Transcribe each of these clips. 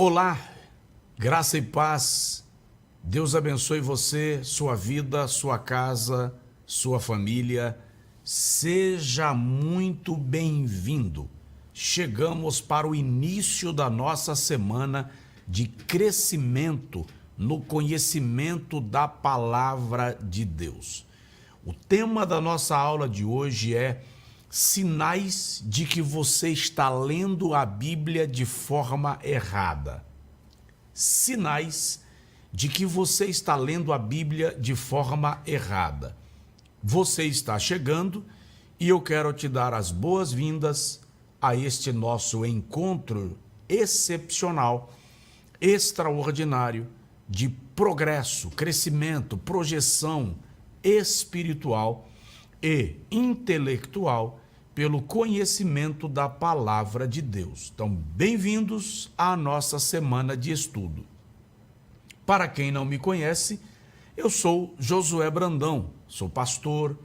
Olá, graça e paz. Deus abençoe você, sua vida, sua casa, sua família. Seja muito bem-vindo. Chegamos para o início da nossa semana de crescimento no conhecimento da palavra de Deus. O tema da nossa aula de hoje é sinais de que você está lendo a Bíblia de forma errada. Sinais de que você está lendo a Bíblia de forma errada. Você está chegando e eu quero te dar as boas-vindas a este nosso encontro excepcional, extraordinário, de progresso, crescimento, projeção espiritual e intelectual pelo conhecimento da palavra de Deus. Então, bem-vindos à nossa semana de estudo. Para quem não me conhece, eu sou Josué Brandão, sou pastor,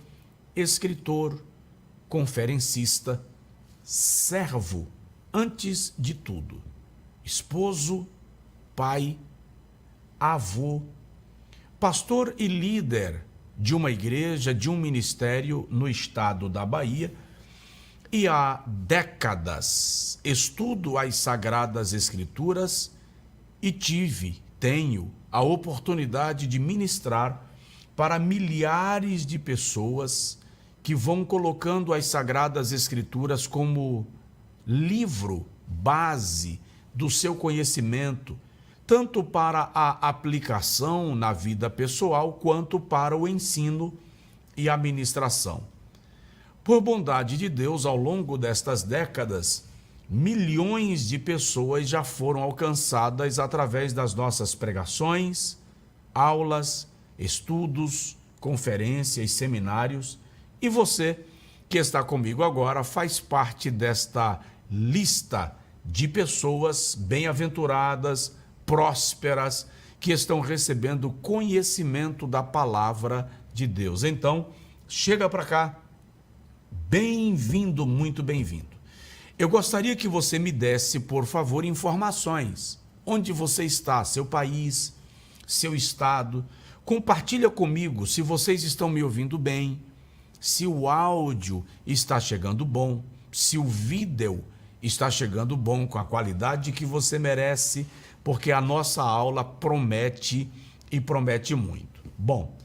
escritor, conferencista, servo, antes de tudo, esposo, pai, avô, pastor e líder de uma igreja, de um ministério no estado da Bahia, e há décadas estudo as Sagradas Escrituras e tenho a oportunidade de ministrar para milhares de pessoas que vão colocando as Sagradas Escrituras como livro base do seu conhecimento, tanto para a aplicação na vida pessoal, quanto para o ensino e a ministração. Por bondade de Deus, ao longo destas décadas, milhões de pessoas já foram alcançadas através das nossas pregações, aulas, estudos, conferências, seminários. E você, que está comigo agora, faz parte desta lista de pessoas bem-aventuradas, prósperas, que estão recebendo conhecimento da palavra de Deus. Então, chega para cá. Bem-vindo, muito bem-vindo. Eu gostaria que você me desse, por favor, informações. Onde você está, seu país, seu estado. Compartilha comigo se vocês estão me ouvindo bem, se o áudio está chegando bom, se o vídeo está chegando bom, com a qualidade que você merece, porque a nossa aula promete e promete muito. Bom,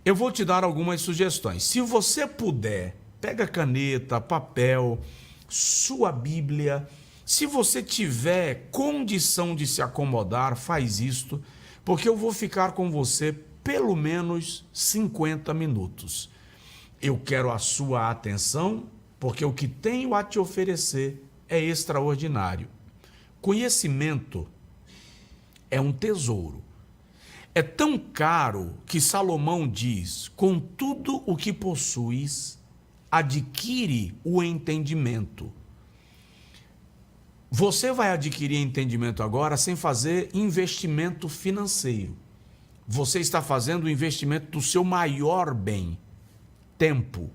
eu vou te dar algumas sugestões. Se você puder, pega caneta, papel, sua Bíblia. Se você tiver condição de se acomodar, faz isto, porque eu vou ficar com você pelo menos 50 minutos. Eu quero a sua atenção, porque o que tenho a te oferecer é extraordinário. Conhecimento é um tesouro. É tão caro que Salomão diz: com tudo o que possuis, adquire o entendimento. Você vai adquirir entendimento agora sem fazer investimento financeiro. Você está fazendo o investimento do seu maior bem, tempo,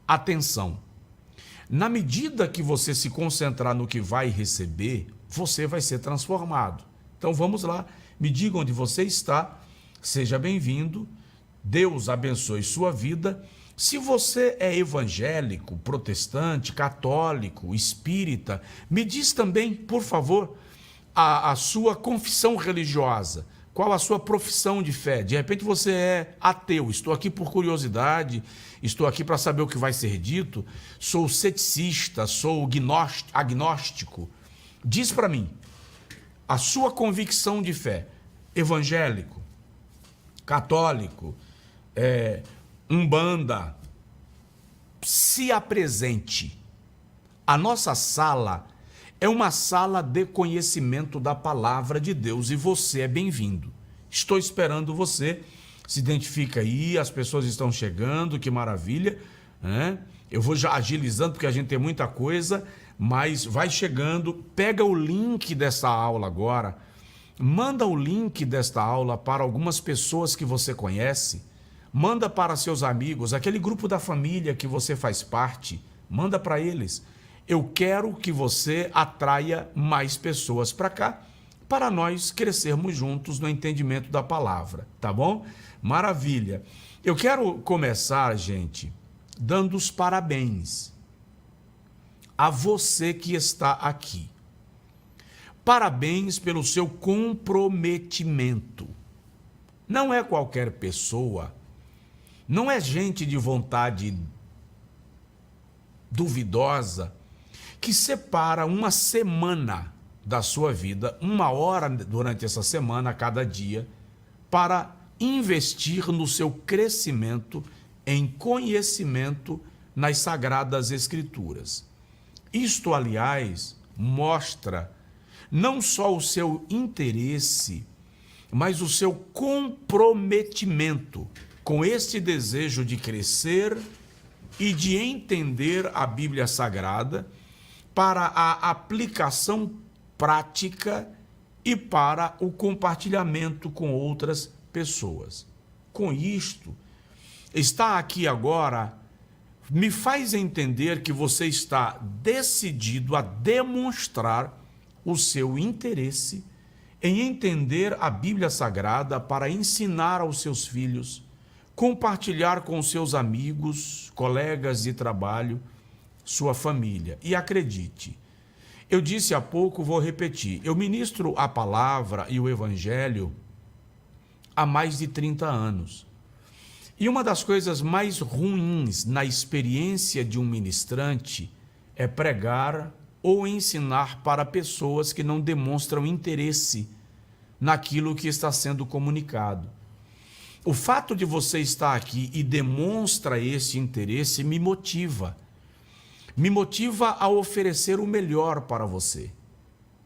atenção. Na medida que você se concentrar no que vai receber, você vai ser transformado. Então vamos lá, me diga onde você está, seja bem-vindo, Deus abençoe sua vida. Se você é evangélico, protestante, católico, espírita, me diz também, por favor, a sua confissão religiosa. Qual a sua profissão de fé? De repente você é ateu. Estou aqui por curiosidade, estou aqui para saber o que vai ser dito. Sou ceticista, sou agnóstico. Diz para mim, a sua convicção de fé. Evangélico, católico, Umbanda, se apresente. A nossa sala é uma sala de conhecimento da palavra de Deus e você é bem-vindo. Estou esperando você. Se identifica aí, as pessoas estão chegando, que maravilha, né? Eu vou já agilizando porque a gente tem muita coisa, mas vai chegando. Pega o link dessa aula agora, manda o link desta aula para algumas pessoas que você conhece. Manda para seus amigos, aquele grupo da família que você faz parte, manda para eles. Eu quero que você atraia mais pessoas para cá, para nós crescermos juntos no entendimento da palavra, tá bom? Maravilha. Eu quero começar, gente, dando os parabéns a você que está aqui. Parabéns pelo seu comprometimento. Não é qualquer pessoa, não é gente de vontade duvidosa que separa uma semana da sua vida, 1 hora durante essa semana, a cada dia, para investir no seu crescimento em conhecimento nas Sagradas Escrituras. Isto, aliás, mostra não só o seu interesse, mas o seu comprometimento com este desejo de crescer e de entender a Bíblia Sagrada para a aplicação prática e para o compartilhamento com outras pessoas. Com isto, estar aqui agora me faz entender que você está decidido a demonstrar o seu interesse em entender a Bíblia Sagrada para ensinar aos seus filhos, compartilhar com seus amigos, colegas de trabalho, sua família. E acredite, eu disse há pouco, vou repetir, eu ministro a palavra e o evangelho há mais de 30 anos. E uma das coisas mais ruins na experiência de um ministrante é pregar ou ensinar para pessoas que não demonstram interesse naquilo que está sendo comunicado. O fato de você estar aqui e demonstra esse interesse me motiva. Me motiva a oferecer o melhor para você.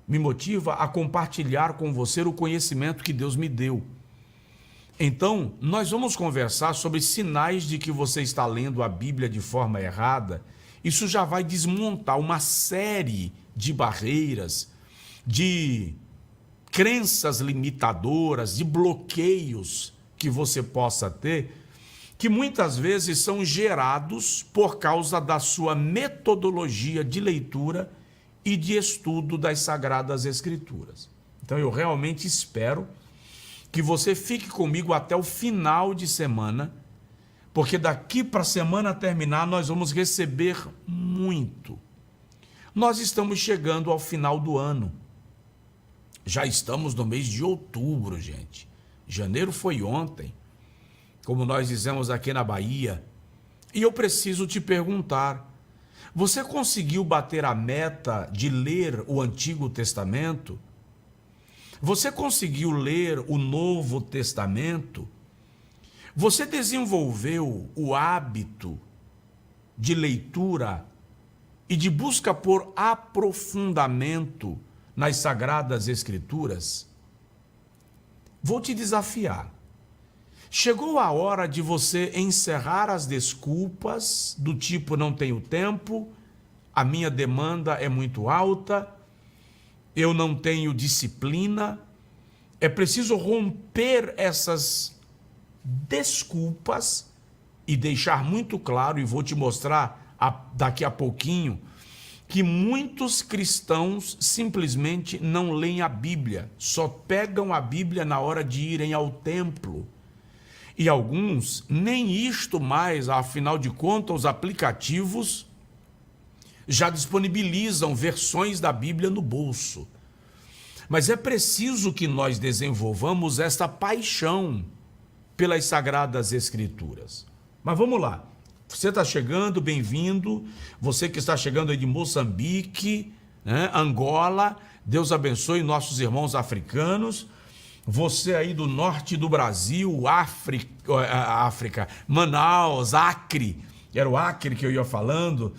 Me motiva a compartilhar com você o conhecimento que Deus me deu. Então, nós vamos conversar sobre sinais de que você está lendo a Bíblia de forma errada. Isso já vai desmontar uma série de barreiras, de crenças limitadoras, de bloqueios que você possa ter, que muitas vezes são gerados por causa da sua metodologia de leitura e de estudo das Sagradas Escrituras. Então, eu realmente espero que você fique comigo até o final de semana, porque daqui para a semana terminar nós vamos receber muito. Nós estamos chegando ao final do ano. Já estamos no mês de outubro, gente. Janeiro foi ontem, como nós dizemos aqui na Bahia. E eu preciso te perguntar, você conseguiu bater a meta de ler o Antigo Testamento? Você conseguiu ler o Novo Testamento? Você desenvolveu o hábito de leitura e de busca por aprofundamento nas Sagradas Escrituras? Vou te desafiar. Chegou a hora de você encerrar as desculpas do tipo não tenho tempo, a minha demanda é muito alta, eu não tenho disciplina. É preciso romper essas desculpas e deixar muito claro, e vou te mostrar daqui a pouquinho, que muitos cristãos simplesmente não leem a Bíblia, só pegam a Bíblia na hora de irem ao templo. E alguns nem isto mais, afinal de contas, os aplicativos já disponibilizam versões da Bíblia no bolso. Mas é preciso que nós desenvolvamos esta paixão pelas Sagradas Escrituras. Mas vamos lá. Você está chegando, bem-vindo. Você que está chegando aí de Moçambique, né, Angola, Deus abençoe nossos irmãos africanos. Você aí do norte do Brasil, África, Manaus, Acre, era o Acre que eu ia falando,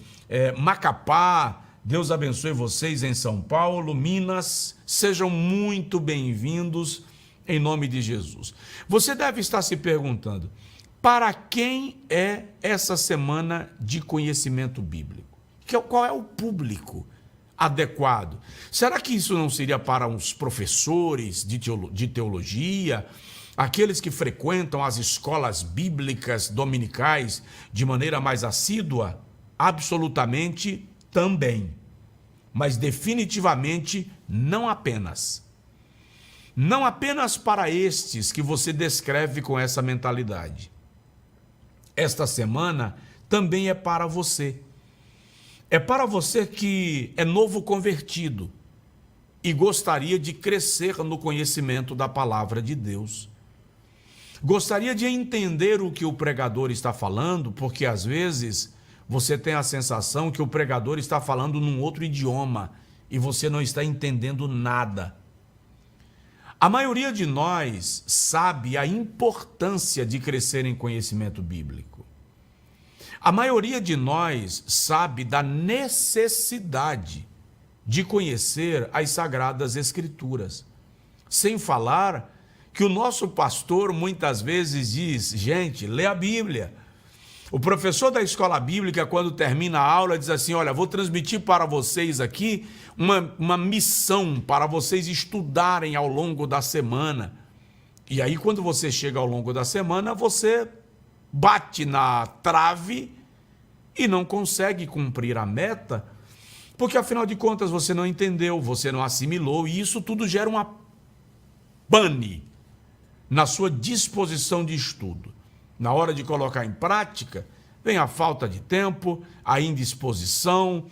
Macapá, Deus abençoe vocês em São Paulo, Minas, sejam muito bem-vindos em nome de Jesus. Você deve estar se perguntando, para quem é essa semana de conhecimento bíblico? Qual é o público adequado? Será que isso não seria para os professores de teologia, aqueles que frequentam as escolas bíblicas dominicais de maneira mais assídua? Absolutamente também, mas definitivamente não apenas. não apenas para estes que você descreve com essa mentalidade. Esta semana também é para você. É para você que é novo convertido e gostaria de crescer no conhecimento da palavra de Deus. Gostaria de entender o que o pregador está falando, porque às vezes você tem a sensação que o pregador está falando num outro idioma e você não está entendendo nada. A maioria de nós sabe a importância de crescer em conhecimento bíblico. A maioria de nós sabe da necessidade de conhecer as Sagradas Escrituras. Sem falar que o nosso pastor muitas vezes diz, gente, lê a Bíblia. O professor da escola bíblica, quando termina a aula, diz assim, olha, vou transmitir para vocês aqui uma missão para vocês estudarem ao longo da semana. E aí, quando você chega ao longo da semana, você bate na trave e não consegue cumprir a meta, porque afinal de contas você não entendeu, você não assimilou, e isso tudo gera uma pane na sua disposição de estudo. Na hora de colocar em prática, vem a falta de tempo, a indisposição,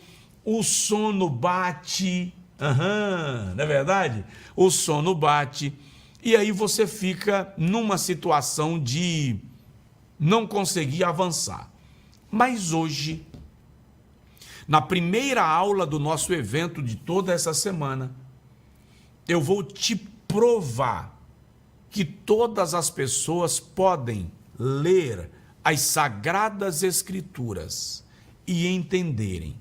o sono bate, não é verdade? O sono bate, e aí você fica numa situação de não conseguir avançar. Mas hoje, na primeira aula do nosso evento de toda essa semana, eu vou te provar que todas as pessoas podem ler as Sagradas Escrituras e entenderem.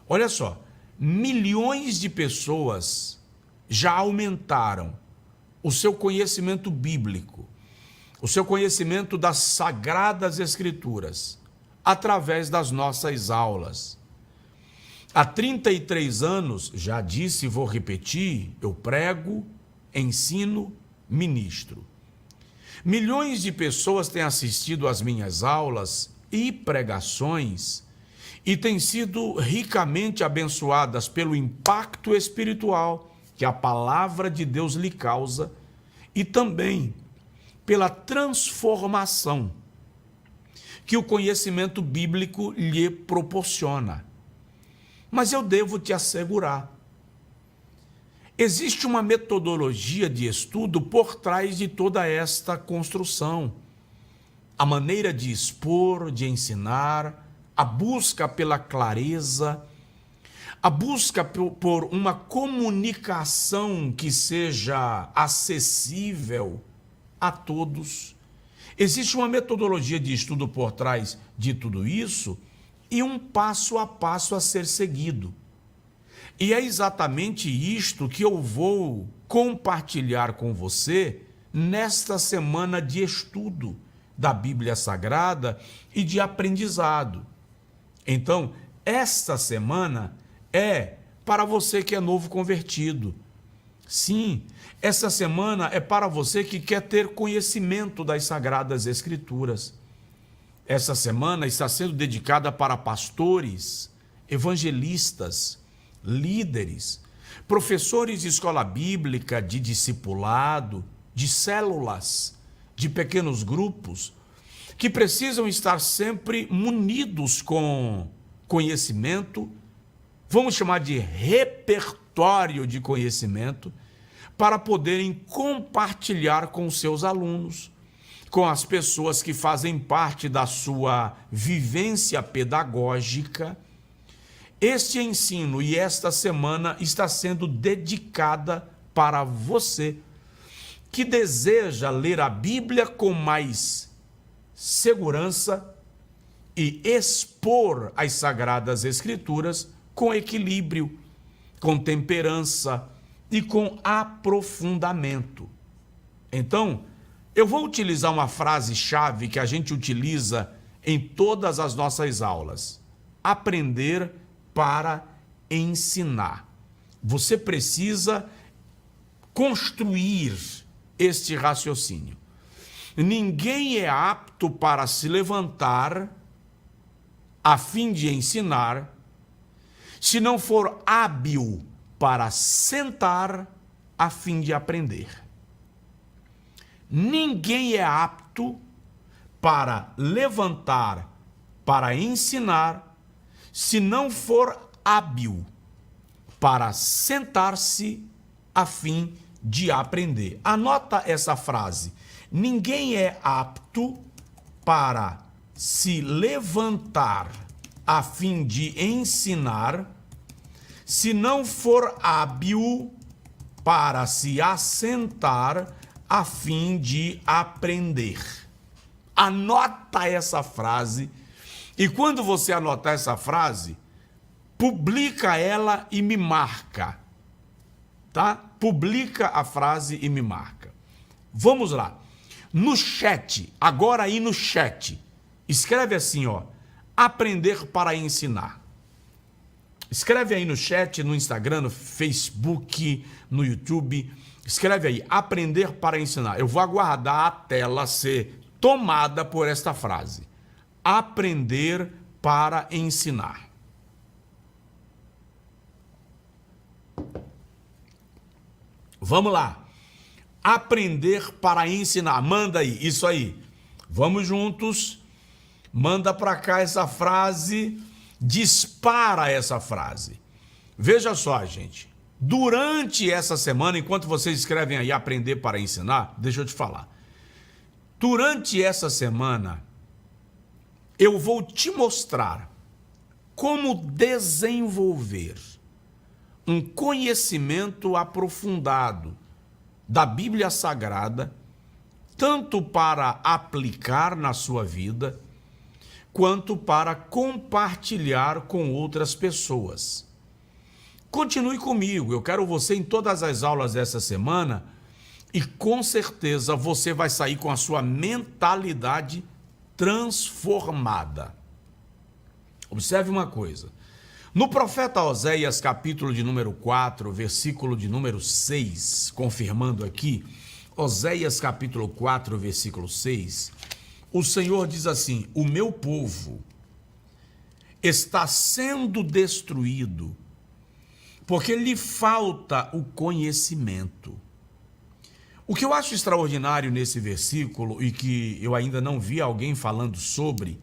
Olha só, milhões de pessoas já aumentaram o seu conhecimento bíblico, o seu conhecimento das Sagradas Escrituras, através das nossas aulas. Há 33 anos, já disse e vou repetir, eu prego, ensino, ministro. Milhões de pessoas têm assistido às minhas aulas e pregações e têm sido ricamente abençoadas pelo impacto espiritual que a palavra de Deus lhe causa e também pela transformação que o conhecimento bíblico lhe proporciona. Mas eu devo te assegurar, existe uma metodologia de estudo por trás de toda esta construção. A maneira de expor, de ensinar, a busca pela clareza, a busca por uma comunicação que seja acessível a todos. Existe uma metodologia de estudo por trás de tudo isso e um passo a passo a ser seguido. E é exatamente isto que eu vou compartilhar com você nesta semana de estudo da Bíblia Sagrada e de aprendizado. Então, esta semana é para você que é novo convertido. Sim, essa semana é para você que quer ter conhecimento das Sagradas Escrituras. Essa semana está sendo dedicada para pastores, evangelistas, líderes, professores de escola bíblica, de discipulado, de células, de pequenos grupos, que precisam estar sempre munidos com conhecimento, vamos chamar de repertório de conhecimento, para poderem compartilhar com seus alunos, com as pessoas que fazem parte da sua vivência pedagógica. Este ensino e esta semana está sendo dedicada para você que deseja ler a Bíblia com mais segurança e expor as Sagradas Escrituras com equilíbrio, com temperança e com aprofundamento. Então, eu vou utilizar uma frase-chave que a gente utiliza em todas as nossas aulas. Aprender para ensinar. Você precisa construir este raciocínio. Ninguém é apto para se levantar a fim de ensinar se não for hábil para sentar a fim de aprender. Ninguém é apto para levantar, para ensinar, se não for hábil para sentar-se a fim de aprender. Anota essa frase. Ninguém é apto para se levantar a fim de ensinar, se não for hábil para se assentar a fim de aprender. Anota essa frase, e quando você anotar essa frase, publica ela e me marca, tá? Publica a frase e me marca. Vamos lá. No chat, agora aí no chat, escreve assim, ó, aprender para ensinar. Escreve aí no chat, no Instagram, no Facebook, no YouTube. Escreve aí, aprender para ensinar. Eu vou aguardar a tela ser tomada por esta frase. Aprender para ensinar. Vamos lá. Aprender para ensinar. Manda aí, isso aí. Vamos juntos. Manda para cá essa frase. Dispara essa frase. Veja só, gente. Durante essa semana, enquanto vocês escrevem aí aprender para ensinar, deixa eu te falar. Durante essa semana, eu vou te mostrar como desenvolver um conhecimento aprofundado da Bíblia Sagrada, tanto para aplicar na sua vida, quanto para compartilhar com outras pessoas. Continue comigo, eu quero você em todas as aulas dessa semana e com certeza você vai sair com a sua mentalidade transformada. Observe uma coisa. No profeta Oséias, capítulo de número 4, versículo de número 6, confirmando aqui, Oséias capítulo 4, versículo 6, o Senhor diz assim: o meu povo está sendo destruído porque lhe falta o conhecimento. O que eu acho extraordinário nesse versículo e que eu ainda não vi alguém falando sobre,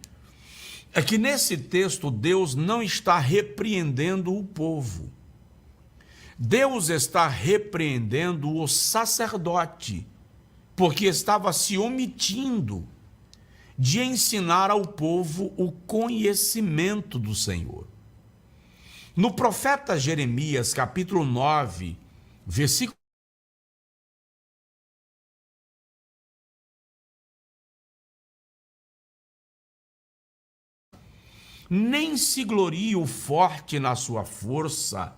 é que nesse texto Deus não está repreendendo o povo. Deus está repreendendo o sacerdote, porque estava se omitindo de ensinar ao povo o conhecimento do Senhor. No profeta Jeremias, capítulo 9, versículo nem se glorie o forte na sua força,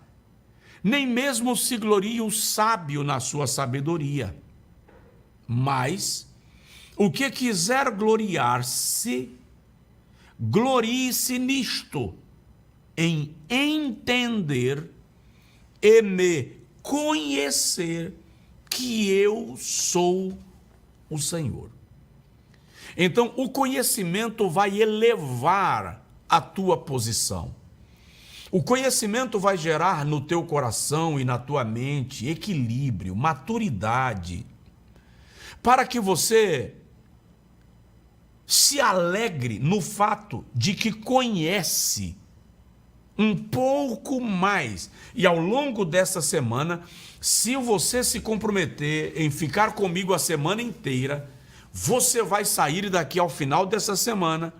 nem mesmo se glorie o sábio na sua sabedoria. Mas o que quiser gloriar-se, glorie-se nisto, em entender e me conhecer que eu sou o Senhor. Então, o conhecimento vai elevar a tua posição. O conhecimento vai gerar no teu coração e na tua mente equilíbrio, maturidade, para que você se alegre no fato de que conhece um pouco mais. E ao longo dessa semana, se você se comprometer em ficar comigo a semana inteira, você vai sair daqui ao final dessa semana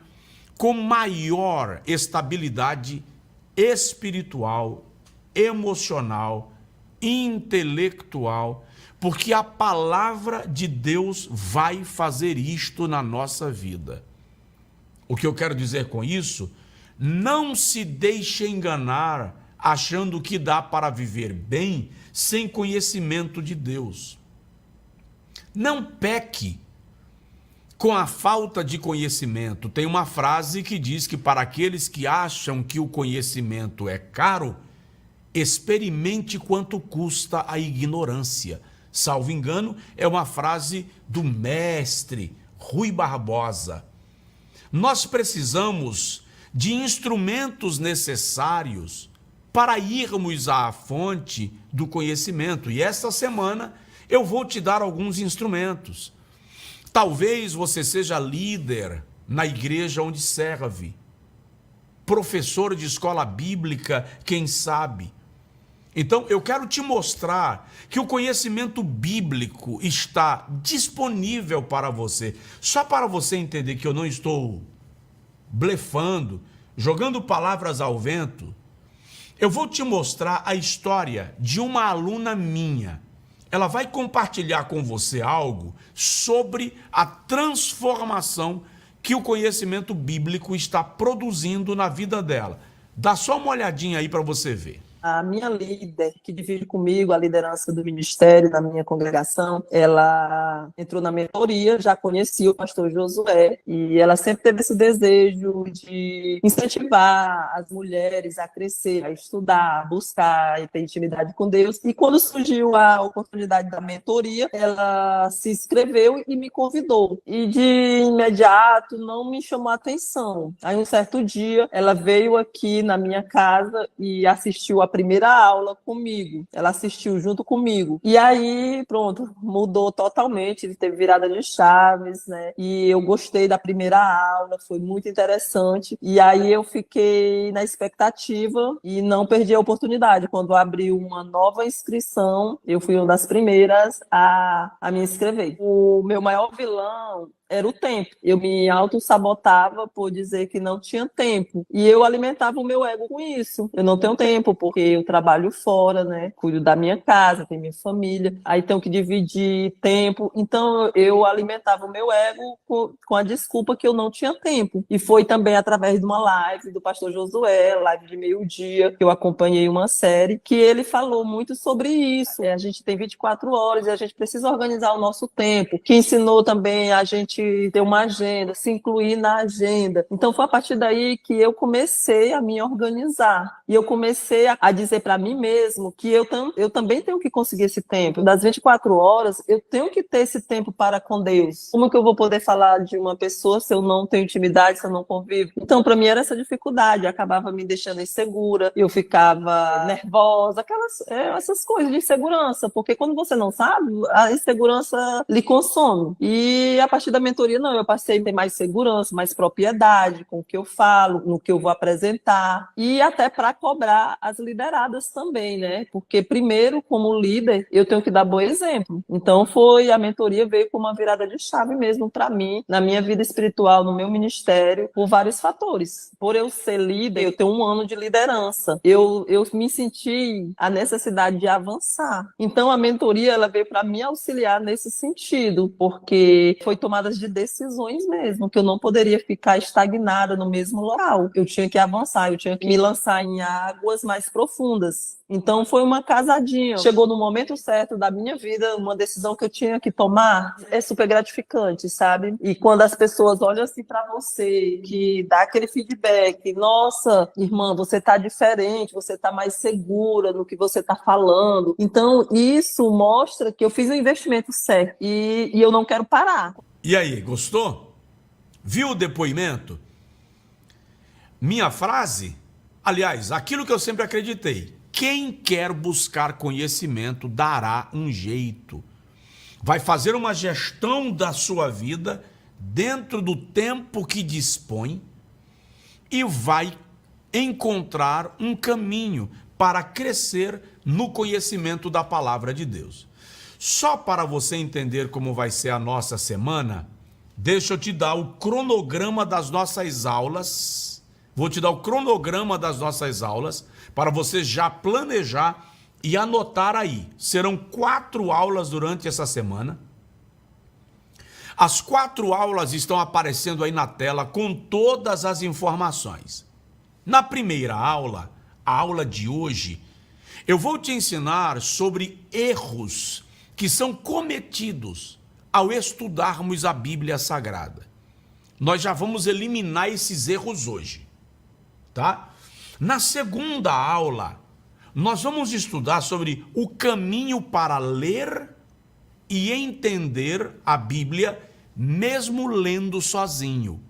com maior estabilidade espiritual, emocional, intelectual, porque a palavra de Deus vai fazer isto na nossa vida. O que eu quero dizer com isso? Não se deixe enganar achando que dá para viver bem sem conhecimento de Deus. Não peque com a falta de conhecimento. Tem uma frase que diz que para aqueles que acham que o conhecimento é caro, experimente quanto custa a ignorância. Salvo engano, é uma frase do mestre Rui Barbosa. Nós precisamos de instrumentos necessários para irmos à fonte do conhecimento. E esta semana eu vou te dar alguns instrumentos. Talvez você seja líder na igreja onde serve, professor de escola bíblica, quem sabe. Então, eu quero te mostrar que o conhecimento bíblico está disponível para você. Só para você entender que eu não estou blefando, jogando palavras ao vento, eu vou te mostrar a história de uma aluna minha. Ela vai compartilhar com você algo sobre a transformação que o conhecimento bíblico está produzindo na vida dela. Dá só uma olhadinha aí para você ver. A minha líder, que divide comigo a liderança do ministério na minha congregação, ela entrou na mentoria, já conhecia o pastor Josué, e ela sempre teve esse desejo de incentivar as mulheres a crescer, a estudar, a buscar e ter intimidade com Deus. E quando surgiu a oportunidade da mentoria, ela se inscreveu e me convidou. E de imediato não me chamou a atenção. Aí um certo dia, ela veio aqui na minha casa e assistiu a primeira aula comigo. Ela assistiu junto comigo. E aí, pronto, mudou totalmente. Ele teve virada de chaves, né? E eu gostei da primeira aula, foi muito interessante. E aí eu fiquei na expectativa e não perdi a oportunidade. Quando abriu uma nova inscrição, eu fui uma das primeiras a me inscrever. O meu maior vilão era o tempo. Eu me auto-sabotava por dizer que não tinha tempo. E eu alimentava o meu ego com isso. Eu não tenho tempo, porque eu trabalho fora, né? Cuido da minha casa, tenho minha família. Aí tenho que dividir tempo. Então, eu alimentava o meu ego com a desculpa que eu não tinha tempo. E foi também através de uma live do pastor Josué, live de meio-dia, que eu acompanhei uma série, que ele falou muito sobre isso. A gente tem 24 horas e a gente precisa organizar o nosso tempo. Que ensinou também a gente ter uma agenda, se incluir na agenda. Então foi a partir daí que eu comecei a me organizar. E eu comecei a dizer para mim mesmo que eu também tenho que conseguir esse tempo. Das 24 horas, eu tenho que ter esse tempo para com Deus. Como que eu vou poder falar de uma pessoa se eu não tenho intimidade, se eu não convivo? Então, para mim era essa dificuldade. Eu acabava me deixando insegura, eu ficava nervosa, essas coisas de insegurança. Porque quando você não sabe, a insegurança lhe consome. E a partir da mentoria, não, eu passei a ter mais segurança, mais propriedade com o que eu falo, no que eu vou apresentar, e até para cobrar as lideradas também, né? Porque primeiro, como líder, eu tenho que dar bom exemplo. Então a mentoria veio com uma virada de chave mesmo para mim, na minha vida espiritual, no meu ministério, por vários fatores. Por eu ser líder, eu tenho um ano de liderança. Eu me senti a necessidade de avançar. Então a mentoria, ela veio para me auxiliar nesse sentido, porque foi tomadas de decisões mesmo, que eu não poderia ficar estagnada no mesmo local. Eu tinha que avançar, eu tinha que me lançar em águas mais profundas. Então foi uma casadinha. Chegou no momento certo da minha vida, uma decisão que eu tinha que tomar. É super gratificante, sabe? E quando as pessoas olham assim para você, que dá aquele feedback, nossa, irmã, você tá diferente, você tá mais segura no que você tá falando. Então isso mostra que eu fiz o investimento certo e eu não quero parar. E aí, gostou? Viu o depoimento? Minha frase? Aliás, aquilo que eu sempre acreditei. Quem quer buscar conhecimento dará um jeito. Vai fazer uma gestão da sua vida dentro do tempo que dispõe e vai encontrar um caminho para crescer no conhecimento da palavra de Deus. Só para você entender como vai ser a nossa semana, deixa eu te dar o cronograma das nossas aulas. Vou te dar o cronograma das nossas aulas para você já planejar e anotar aí. Serão 4 aulas durante essa semana. As 4 aulas estão aparecendo aí na tela com todas as informações. Na primeira aula, a aula de hoje, eu vou te ensinar sobre erros que são cometidos ao estudarmos a Bíblia Sagrada. Nós já vamos eliminar esses erros hoje, tá? Na segunda aula, nós vamos estudar sobre o caminho para ler e entender a Bíblia, mesmo lendo sozinho.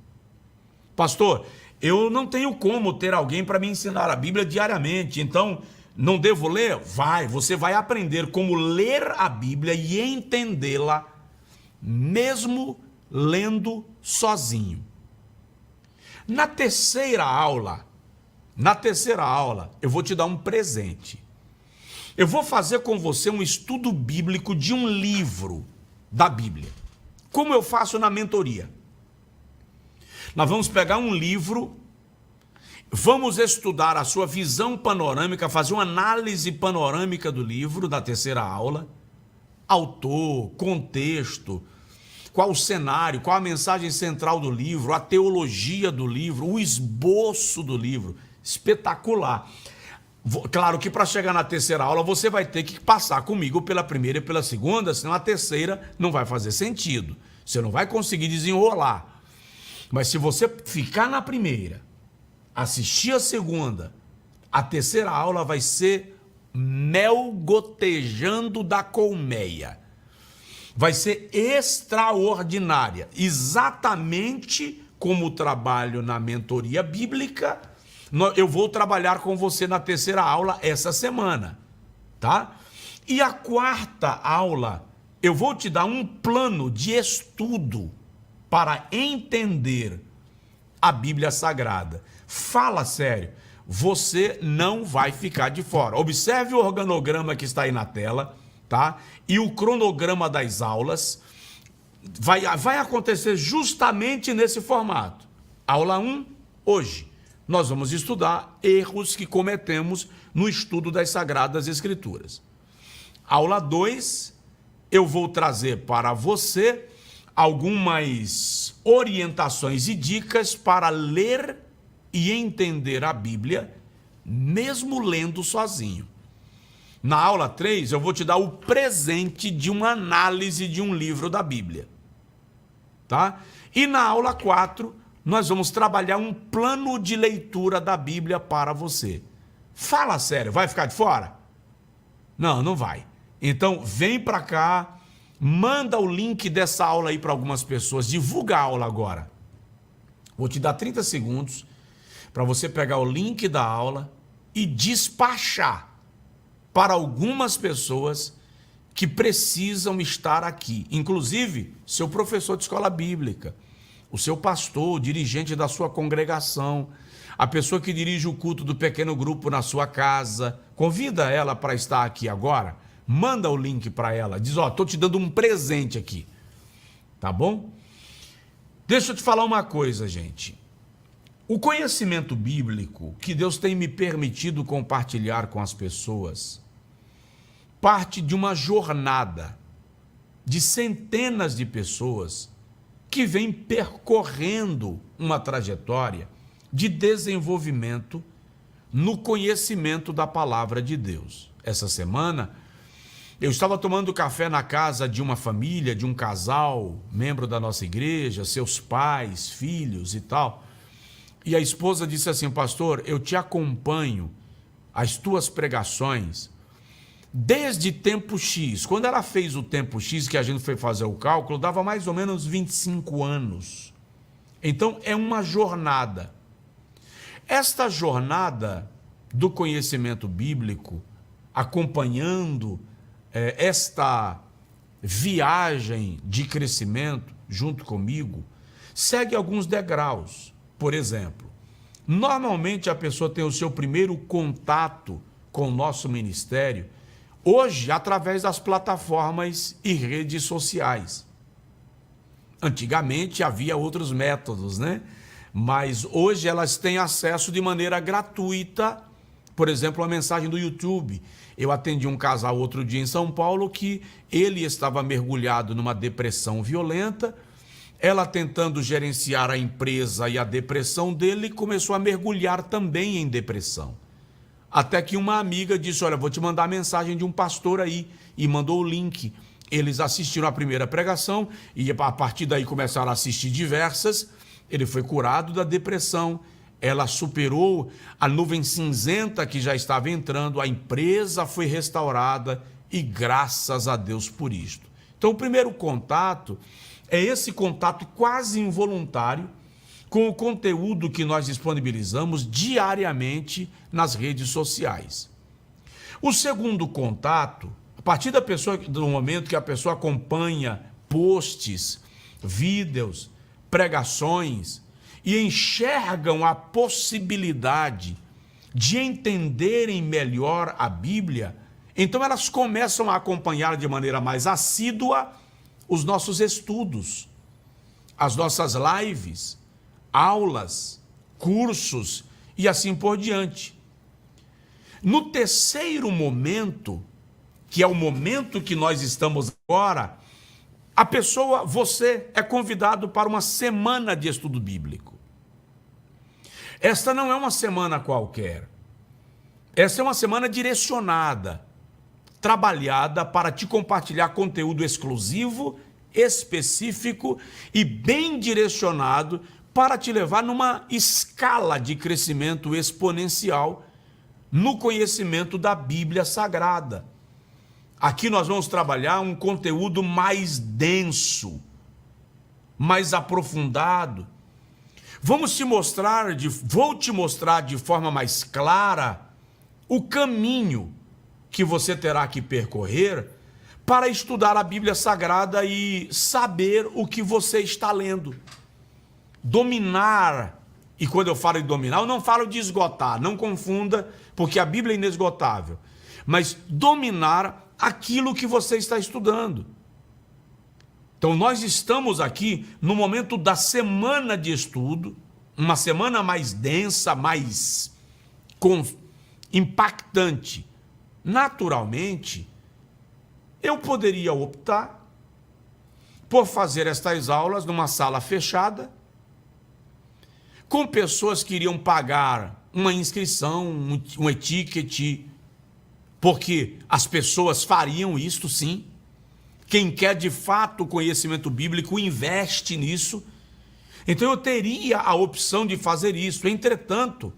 Pastor, eu não tenho como ter alguém para me ensinar a Bíblia diariamente, então não devo ler? Você vai aprender como ler a Bíblia e entendê-la, mesmo lendo sozinho. Na terceira aula, eu vou te dar um presente. Eu vou fazer com você um estudo bíblico de um livro da Bíblia, como eu faço na mentoria. Nós vamos pegar um livro, vamos estudar a sua visão panorâmica, fazer uma análise panorâmica do livro da terceira aula, autor, contexto, qual o cenário, qual a mensagem central do livro, a teologia do livro, o esboço do livro. Espetacular. Claro que para chegar na terceira aula você vai ter que passar comigo pela primeira e pela segunda, senão a terceira não vai fazer sentido. Você não vai conseguir desenrolar. Mas se você ficar na primeira, assistir a segunda, a terceira aula vai ser mel gotejando da colmeia. Vai ser extraordinária, exatamente como trabalho na mentoria bíblica. Eu vou trabalhar com você na terceira aula essa semana, tá? E a quarta aula, eu vou te dar um plano de estudo para entender a Bíblia Sagrada. Fala sério, você não vai ficar de fora. Observe o organograma que está aí na tela, tá? E o cronograma das aulas vai acontecer justamente nesse formato. Aula 1, hoje, nós vamos estudar erros que cometemos no estudo das Sagradas Escrituras. Aula 2, eu vou trazer para você algumas orientações e dicas para ler e entender a Bíblia, mesmo lendo sozinho. Na aula 3, eu vou te dar o presente de uma análise de um livro da Bíblia, tá? E na aula 4, nós vamos trabalhar um plano de leitura da Bíblia para você. Fala sério, vai ficar de fora? Não, não vai. Então, vem para cá, manda o link dessa aula aí para algumas pessoas, divulga a aula agora. Vou te dar 30 segundos para você pegar o link da aula e despachar para algumas pessoas que precisam estar aqui, inclusive seu professor de escola bíblica, o seu pastor, o dirigente da sua congregação, a pessoa que dirige o culto do pequeno grupo na sua casa. Convida ela para estar aqui agora, manda o link para ela, diz, estou te dando um presente aqui, tá bom? Deixa eu te falar uma coisa, gente. O conhecimento bíblico que Deus tem me permitido compartilhar com as pessoas parte de uma jornada de centenas de pessoas que vêm percorrendo uma trajetória de desenvolvimento no conhecimento da palavra de Deus. Essa semana, eu estava tomando café na casa de uma família, de um casal, membro da nossa igreja, seus pais, filhos e tal. E a esposa disse assim, pastor, eu te acompanho, as tuas pregações, desde tempo X. Quando ela fez o tempo X, que a gente foi fazer o cálculo, dava mais ou menos 25 anos. Então, é uma jornada. Esta jornada do conhecimento bíblico, acompanhando esta viagem de crescimento junto comigo, segue alguns degraus. Por exemplo, normalmente a pessoa tem o seu primeiro contato com o nosso ministério hoje através das plataformas e redes sociais. Antigamente havia outros métodos, né? Mas hoje elas têm acesso de maneira gratuita, por exemplo, a mensagem do YouTube. Eu atendi um casal outro dia em São Paulo que ele estava mergulhado numa depressão violenta, ela tentando gerenciar a empresa e a depressão dele, começou a mergulhar também em depressão. Até que uma amiga disse, olha, vou te mandar a mensagem de um pastor aí, e mandou o link. Eles assistiram a primeira pregação, e a partir daí começaram a assistir diversas. Ele foi curado da depressão, ela superou a nuvem cinzenta que já estava entrando, a empresa foi restaurada, e graças a Deus por isto. Então o primeiro contato é esse contato quase involuntário com o conteúdo que nós disponibilizamos diariamente nas redes sociais. O segundo contato, a partir do momento que a pessoa acompanha posts, vídeos, pregações e enxergam a possibilidade de entenderem melhor a Bíblia, então elas começam a acompanhar de maneira mais assídua os nossos estudos, as nossas lives, aulas, cursos e assim por diante. No terceiro momento, que é o momento que nós estamos agora, você é convidado para uma semana de estudo bíblico. Esta não é uma semana qualquer. Esta é uma semana direcionada, trabalhada para te compartilhar conteúdo exclusivo, específico e bem direcionado para te levar numa escala de crescimento exponencial no conhecimento da Bíblia Sagrada. Aqui nós vamos trabalhar um conteúdo mais denso, mais aprofundado. Vou te mostrar de forma mais clara o caminho que você terá que percorrer para estudar a Bíblia Sagrada e saber o que você está lendo. Dominar, e quando eu falo de dominar, eu não falo de esgotar, não confunda, porque a Bíblia é inesgotável, mas dominar aquilo que você está estudando. Então nós estamos aqui no momento da semana de estudo, uma semana mais densa, mais impactante. Naturalmente, eu poderia optar por fazer estas aulas numa sala fechada, com pessoas que iriam pagar uma inscrição, um ticket, porque as pessoas fariam isto sim. Quem quer de fato conhecimento bíblico investe nisso. Então eu teria a opção de fazer isso. Entretanto,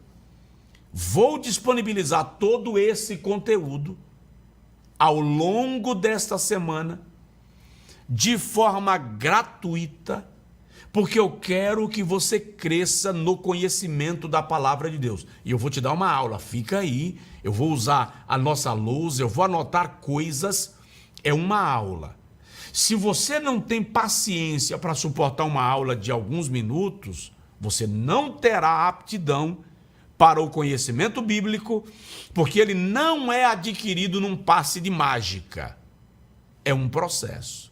vou disponibilizar todo esse conteúdo ao longo desta semana de forma gratuita, porque eu quero que você cresça no conhecimento da palavra de Deus. E eu vou te dar uma aula, fica aí, eu vou usar a nossa lousa, eu vou anotar coisas, é uma aula. Se você não tem paciência para suportar uma aula de alguns minutos, você não terá aptidão para o conhecimento bíblico, porque ele não é adquirido num passe de mágica. É um processo.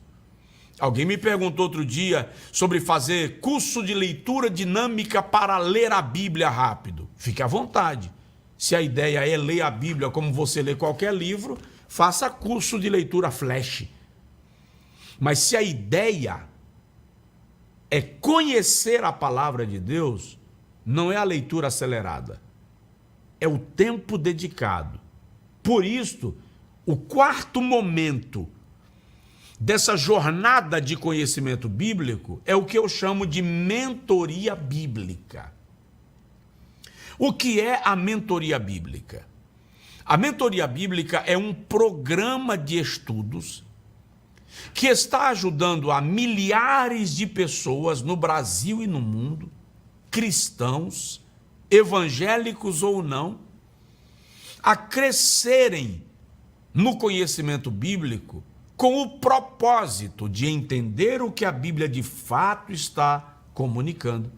Alguém me perguntou outro dia sobre fazer curso de leitura dinâmica para ler a Bíblia rápido. Fique à vontade. Se a ideia é ler a Bíblia como você lê qualquer livro, faça curso de leitura flash. Mas se a ideia é conhecer a palavra de Deus, não é a leitura acelerada. É o tempo dedicado. Por isso, o quarto momento dessa jornada de conhecimento bíblico é o que eu chamo de mentoria bíblica. O que é a mentoria bíblica? A mentoria bíblica é um programa de estudos que está ajudando a milhares de pessoas no Brasil e no mundo, cristãos, evangélicos ou não, a crescerem no conhecimento bíblico com o propósito de entender o que a Bíblia de fato está comunicando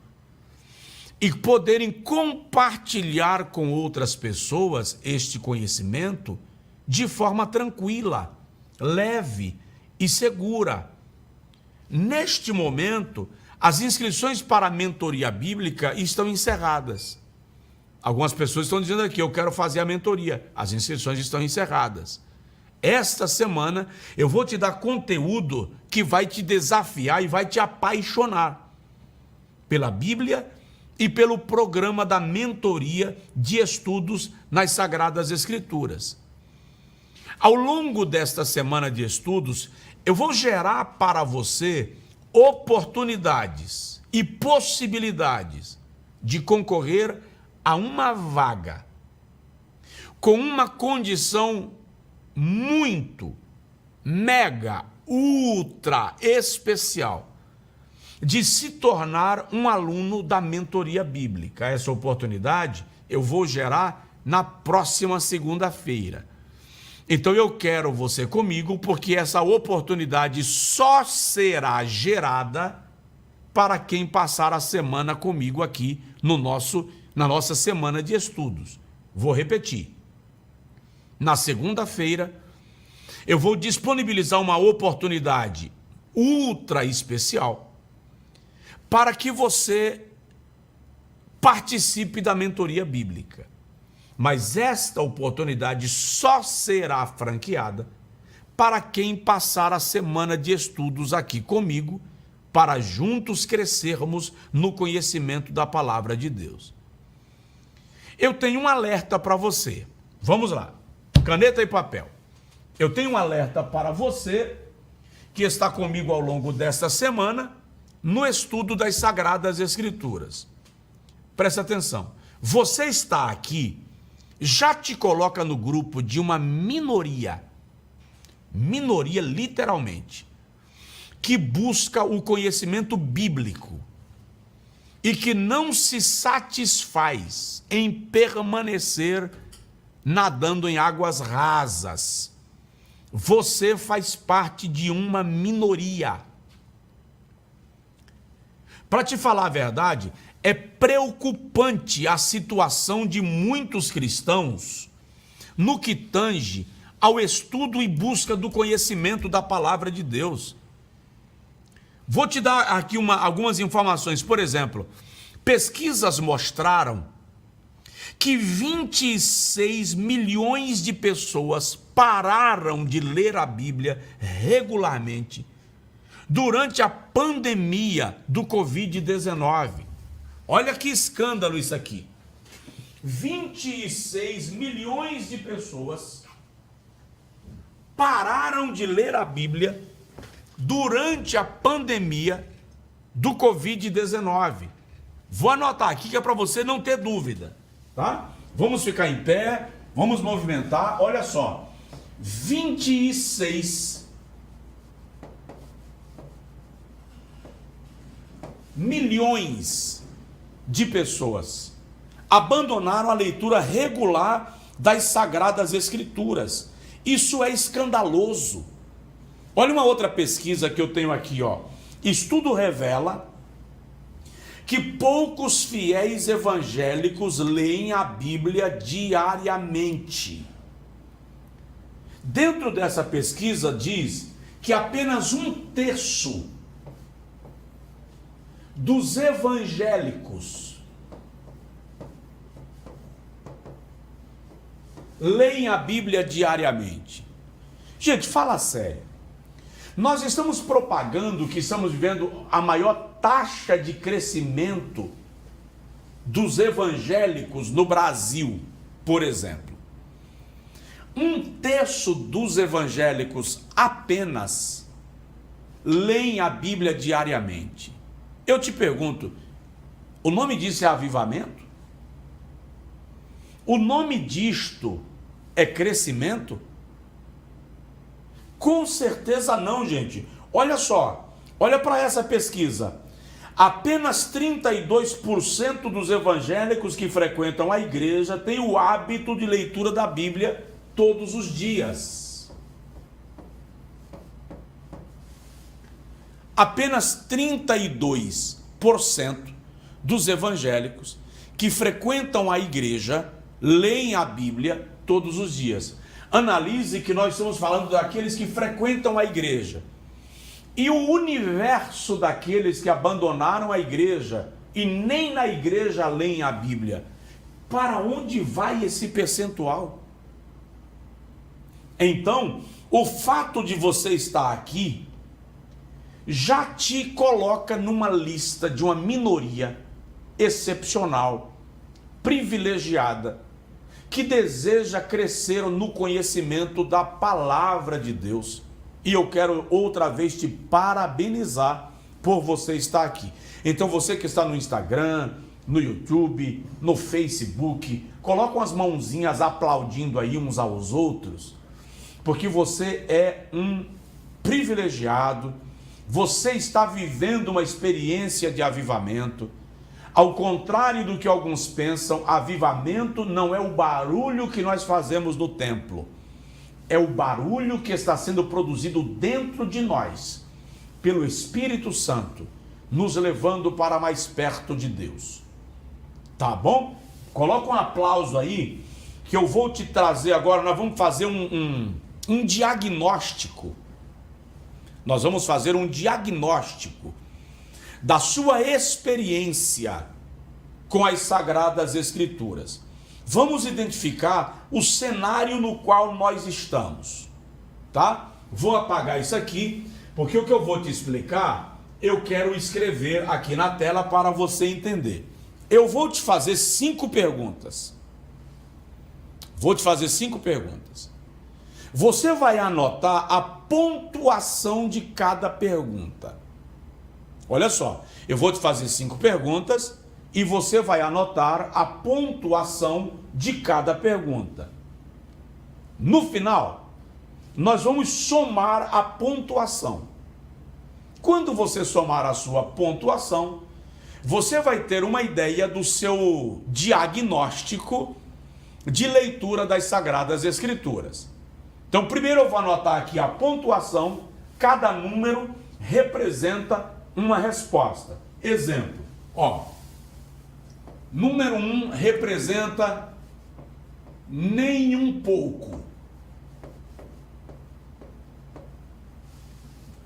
e poderem compartilhar com outras pessoas este conhecimento de forma tranquila, leve e segura. Neste momento, as inscrições para a mentoria bíblica estão encerradas. Algumas pessoas estão dizendo aqui, eu quero fazer a mentoria. As inscrições estão encerradas. Esta semana eu vou te dar conteúdo que vai te desafiar e vai te apaixonar pela Bíblia e pelo programa da mentoria de estudos nas Sagradas Escrituras. Ao longo desta semana de estudos, eu vou gerar para você oportunidades e possibilidades de concorrer a uma vaga com uma condição muito, mega, ultra especial de se tornar um aluno da mentoria bíblica. Essa oportunidade eu vou gerar na próxima segunda-feira. Então eu quero você comigo, porque essa oportunidade só será gerada para quem passar a semana comigo aqui na nossa semana de estudos. Vou repetir. Na segunda-feira, eu vou disponibilizar uma oportunidade ultra especial para que você participe da mentoria bíblica. Mas esta oportunidade só será franqueada para quem passar a semana de estudos aqui comigo, para juntos crescermos no conhecimento da palavra de Deus. Eu tenho um alerta para você. Vamos lá. Caneta e papel. Eu tenho um alerta para você que está comigo ao longo desta semana no estudo das Sagradas Escrituras. Presta atenção. Você está aqui, já te coloca no grupo de uma minoria literalmente, que busca o conhecimento bíblico e que não se satisfaz em permanecer nadando em águas rasas. Você faz parte de uma minoria. Para te falar a verdade, é preocupante a situação de muitos cristãos no que tange ao estudo e busca do conhecimento da palavra de Deus. Vou te dar aqui algumas informações. Por exemplo, pesquisas mostraram que 26 milhões de pessoas pararam de ler a Bíblia regularmente durante a pandemia do Covid-19. Olha que escândalo isso aqui. 26 milhões de pessoas pararam de ler a Bíblia durante a pandemia do Covid-19. Vou anotar aqui que é para você não ter dúvida, tá? Vamos ficar em pé, vamos movimentar. Olha só, 26 milhões de pessoas abandonaram a leitura regular das Sagradas Escrituras. Isso é escandaloso. Olha uma outra pesquisa que eu tenho aqui, ó. Estudo revela que poucos fiéis evangélicos leem a Bíblia diariamente. Dentro dessa pesquisa diz que apenas 1/3 dos evangélicos leem a Bíblia diariamente. Gente, fala sério. Nós estamos propagando que estamos vivendo a maior taxa de crescimento dos evangélicos no Brasil, por exemplo. 1/3 dos evangélicos apenas leem a Bíblia diariamente. Eu te pergunto, o nome disso é avivamento? O nome disto é crescimento? Com certeza não, gente. Olha só, olha para essa pesquisa. Apenas 32% dos evangélicos que frequentam a igreja têm o hábito de leitura da Bíblia todos os dias. Apenas 32% dos evangélicos que frequentam a igreja leem a Bíblia todos os dias. Analise que nós estamos falando daqueles que frequentam a igreja. E o universo daqueles que abandonaram a igreja e nem na igreja leem a Bíblia. Para onde vai esse percentual? Então, o fato de você estar aqui já te coloca numa lista de uma minoria excepcional, privilegiada, que deseja crescer no conhecimento da palavra de Deus. E eu quero outra vez te parabenizar por você estar aqui. Então você que está no Instagram, no YouTube, no Facebook, coloca umas mãozinhas aplaudindo aí uns aos outros, porque você é um privilegiado Você está vivendo uma experiência de avivamento. Ao contrário do que alguns pensam, avivamento não é o barulho que nós fazemos no templo. É o barulho que está sendo produzido dentro de nós, pelo Espírito Santo, nos levando para mais perto de Deus. Tá bom? Coloca um aplauso aí, que eu vou te trazer agora. Nós vamos fazer um diagnóstico. Nós vamos fazer um diagnóstico da sua experiência com as Sagradas Escrituras. Vamos identificar o cenário no qual nós estamos, tá? Vou apagar isso aqui, porque o que eu vou te explicar, eu quero escrever aqui na tela para você entender. Eu vou te fazer 5 perguntas. Vou te fazer 5 perguntas. Você vai anotar a pontuação de cada pergunta. Olha só, eu vou te fazer 5 perguntas e você vai anotar a pontuação de cada pergunta. No final, nós vamos somar a pontuação. Quando você somar a sua pontuação, você vai ter uma ideia do seu diagnóstico de leitura das Sagradas Escrituras. Então, primeiro eu vou anotar aqui a pontuação, cada número representa uma resposta. Exemplo, ó, número 1 representa nem um pouco.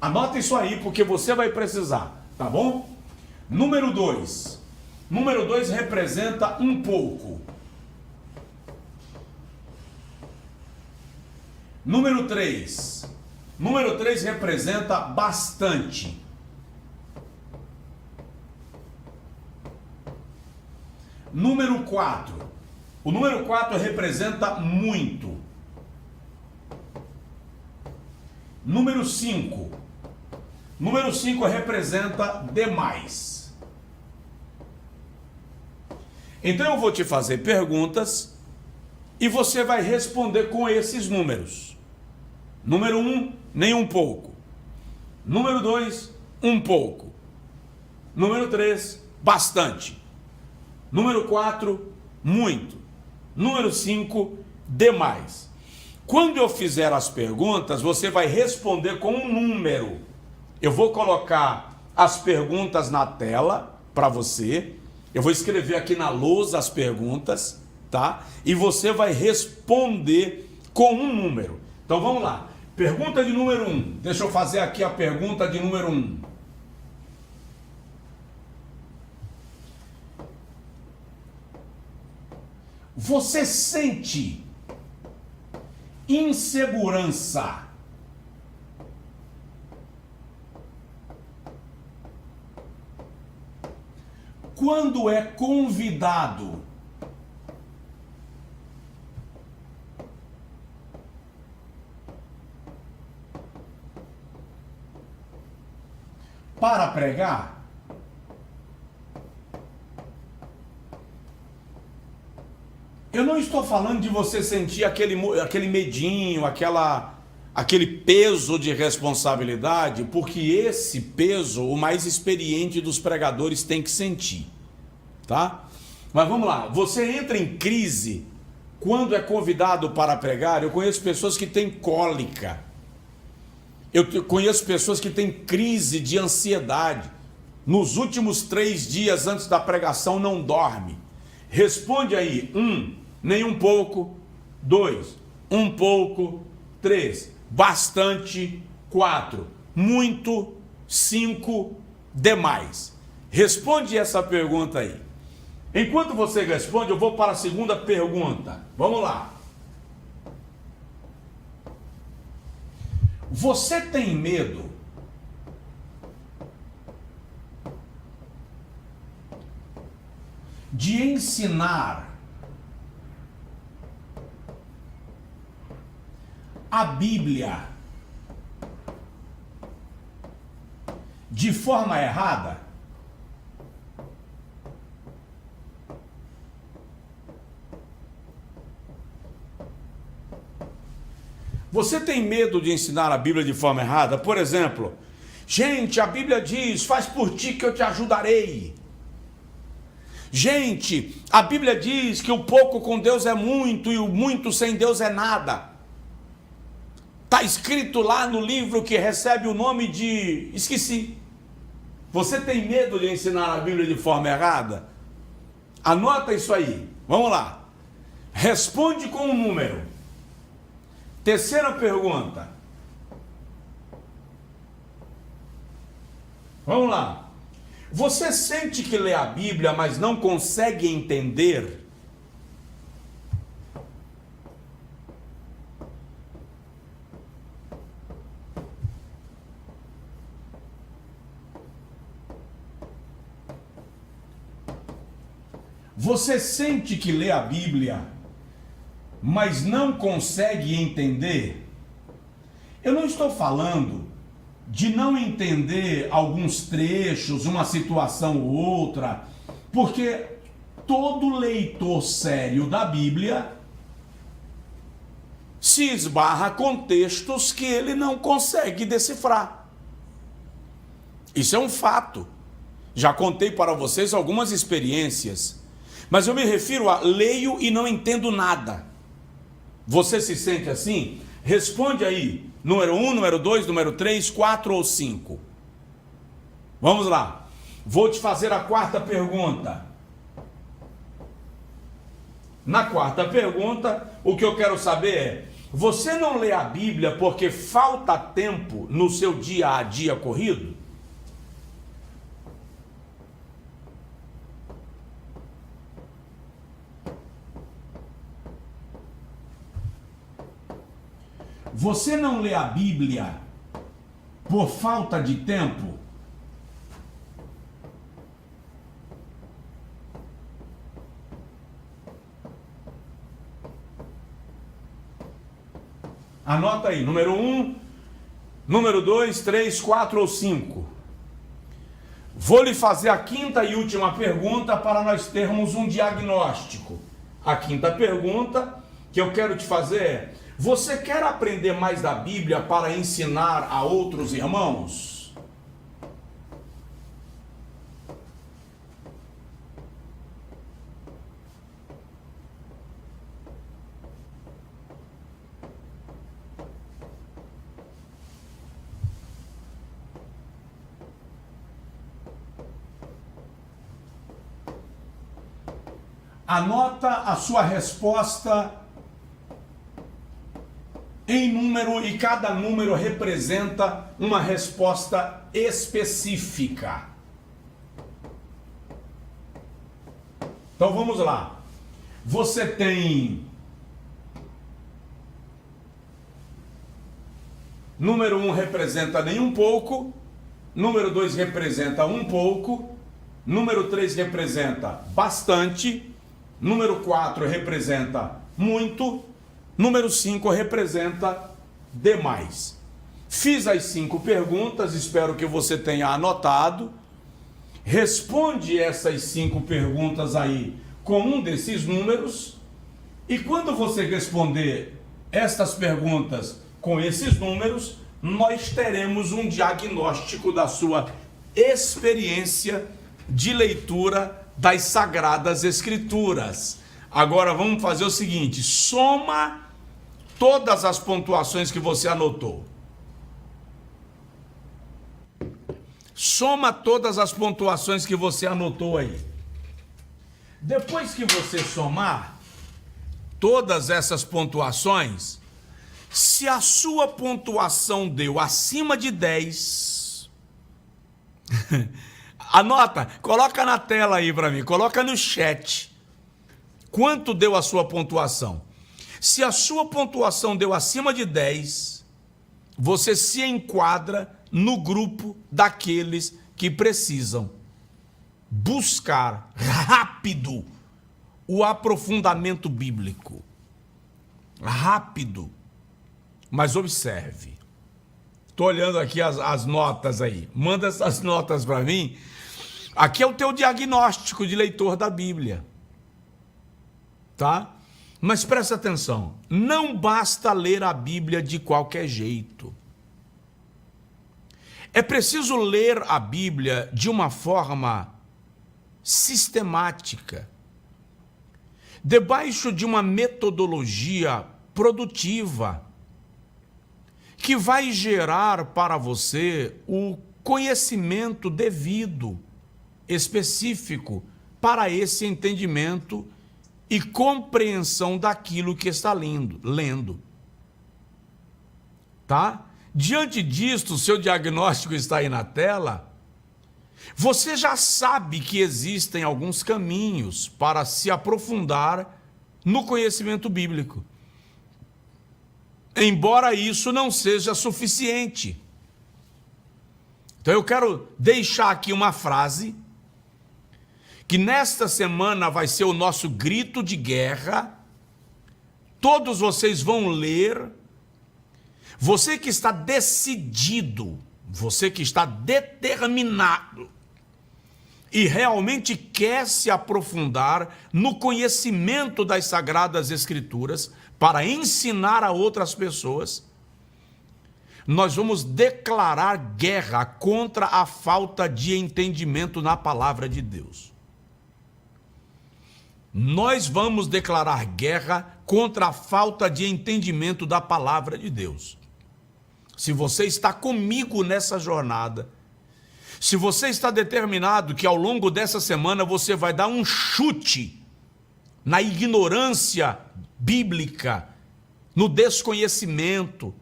Anota isso aí porque você vai precisar, tá bom? Número 2. Número 2 representa um pouco. Número 3. Número 3 representa bastante. Número 4. O número 4 representa muito. Número 5. Número 5 representa demais. Então eu vou te fazer perguntas e você vai responder com esses números. Número 1, nem um pouco. Número 2, um pouco. Número 3, bastante. Número 4, muito. Número 5, demais. Quando eu fizer as perguntas, você vai responder com um número. Eu vou colocar as perguntas na tela para você. Eu vou escrever aqui na lousa as perguntas, tá? E você vai responder com um número. Então vamos lá. Pergunta de número 1. Deixa eu fazer aqui a pergunta de número 1. Você sente insegurança quando é convidado para pregar? Eu não estou falando de você sentir aquele medinho, aquele peso de responsabilidade, porque esse peso o mais experiente dos pregadores tem que sentir, tá? Mas vamos lá, você entra em crise quando é convidado para pregar. Eu conheço pessoas que têm cólica, eu conheço pessoas que têm crise de ansiedade, nos últimos 3 dias antes da pregação não dorme. Responde aí. 1, nem um pouco. 2, um pouco. 3, bastante. 4, muito. 5, demais. Responde essa pergunta aí. Enquanto você responde, eu vou para a segunda pergunta. Vamos lá. Você tem medo de ensinar a Bíblia de forma errada? Você tem medo de ensinar a Bíblia de forma errada? Por exemplo, Gente, a Bíblia diz, faz por ti que eu te ajudarei. Gente, a Bíblia diz que o pouco com Deus é muito e o muito sem Deus é nada. Está escrito lá no livro que recebe o nome de... Esqueci. Você tem medo de ensinar a Bíblia de forma errada? Anota isso aí. Vamos lá. Responde com um número. Terceira pergunta. Vamos lá. Você sente que lê a Bíblia, mas não consegue entender? Você sente que lê a Bíblia, mas não consegue entender? Eu não estou falando de não entender alguns trechos, uma situação ou outra, porque todo leitor sério da Bíblia se esbarra com textos que ele não consegue decifrar. Isso é um fato. Já contei para vocês algumas experiências, mas eu me refiro a leio e não entendo nada. Você se sente assim? Responde aí. Número 1, número 2, número 3, 4 ou 5. Vamos lá. Vou te fazer a quarta pergunta. Na quarta pergunta, o que eu quero saber é: você não lê a Bíblia porque falta tempo no seu dia a dia corrido? Você não lê a Bíblia por falta de tempo? Anota aí, número 1, número 2, 3, 4 ou 5. Vou lhe fazer a quinta e última pergunta para nós termos um diagnóstico. A quinta pergunta que eu quero te fazer é: você quer aprender mais da Bíblia para ensinar a outros irmãos? Anota a sua resposta em número, e cada número representa uma resposta específica. Então vamos lá. Você tem número 1 representa nem um pouco, número 2 representa um pouco, número 3 representa bastante, número 4 representa muito, número 5 representa demais. Fiz as 5 perguntas, espero que você tenha anotado. Responde essas 5 perguntas aí com um desses números. E quando você responder estas perguntas com esses números, nós teremos um diagnóstico da sua experiência de leitura das Sagradas Escrituras. Agora vamos fazer o seguinte: soma todas as pontuações que você anotou. Soma todas as pontuações que você anotou aí. Depois que você somar todas essas pontuações, se a sua pontuação deu acima de 10, anota, coloca na tela aí para mim, coloca no chat. Quanto deu a sua pontuação? Se a sua pontuação deu acima de 10, você se enquadra no grupo daqueles que precisam buscar rápido o aprofundamento bíblico. Rápido. Mas observe. Estou olhando aqui as notas aí. Manda essas notas para mim. Aqui é o teu diagnóstico de leitor da Bíblia. Tá? Mas presta atenção. Não basta ler a Bíblia de qualquer jeito. É preciso ler a Bíblia de uma forma sistemática, debaixo de uma metodologia produtiva, que vai gerar para você o conhecimento devido, específico, para esse entendimento e compreensão daquilo que está lendo. Tá? Diante disto, o seu diagnóstico está aí na tela. Você já sabe que existem alguns caminhos para se aprofundar no conhecimento bíblico. Embora isso não seja suficiente. Então eu quero deixar aqui uma frase que nesta semana vai ser o nosso grito de guerra. Todos vocês vão ler. Você que está decidido, você que está determinado e realmente quer se aprofundar no conhecimento das Sagradas Escrituras para ensinar a outras pessoas, nós vamos declarar guerra contra a falta de entendimento na palavra de Deus. Nós vamos declarar guerra contra a falta de entendimento da palavra de Deus. Se você está comigo nessa jornada, se você está determinado que ao longo dessa semana você vai dar um chute na ignorância bíblica, no desconhecimento,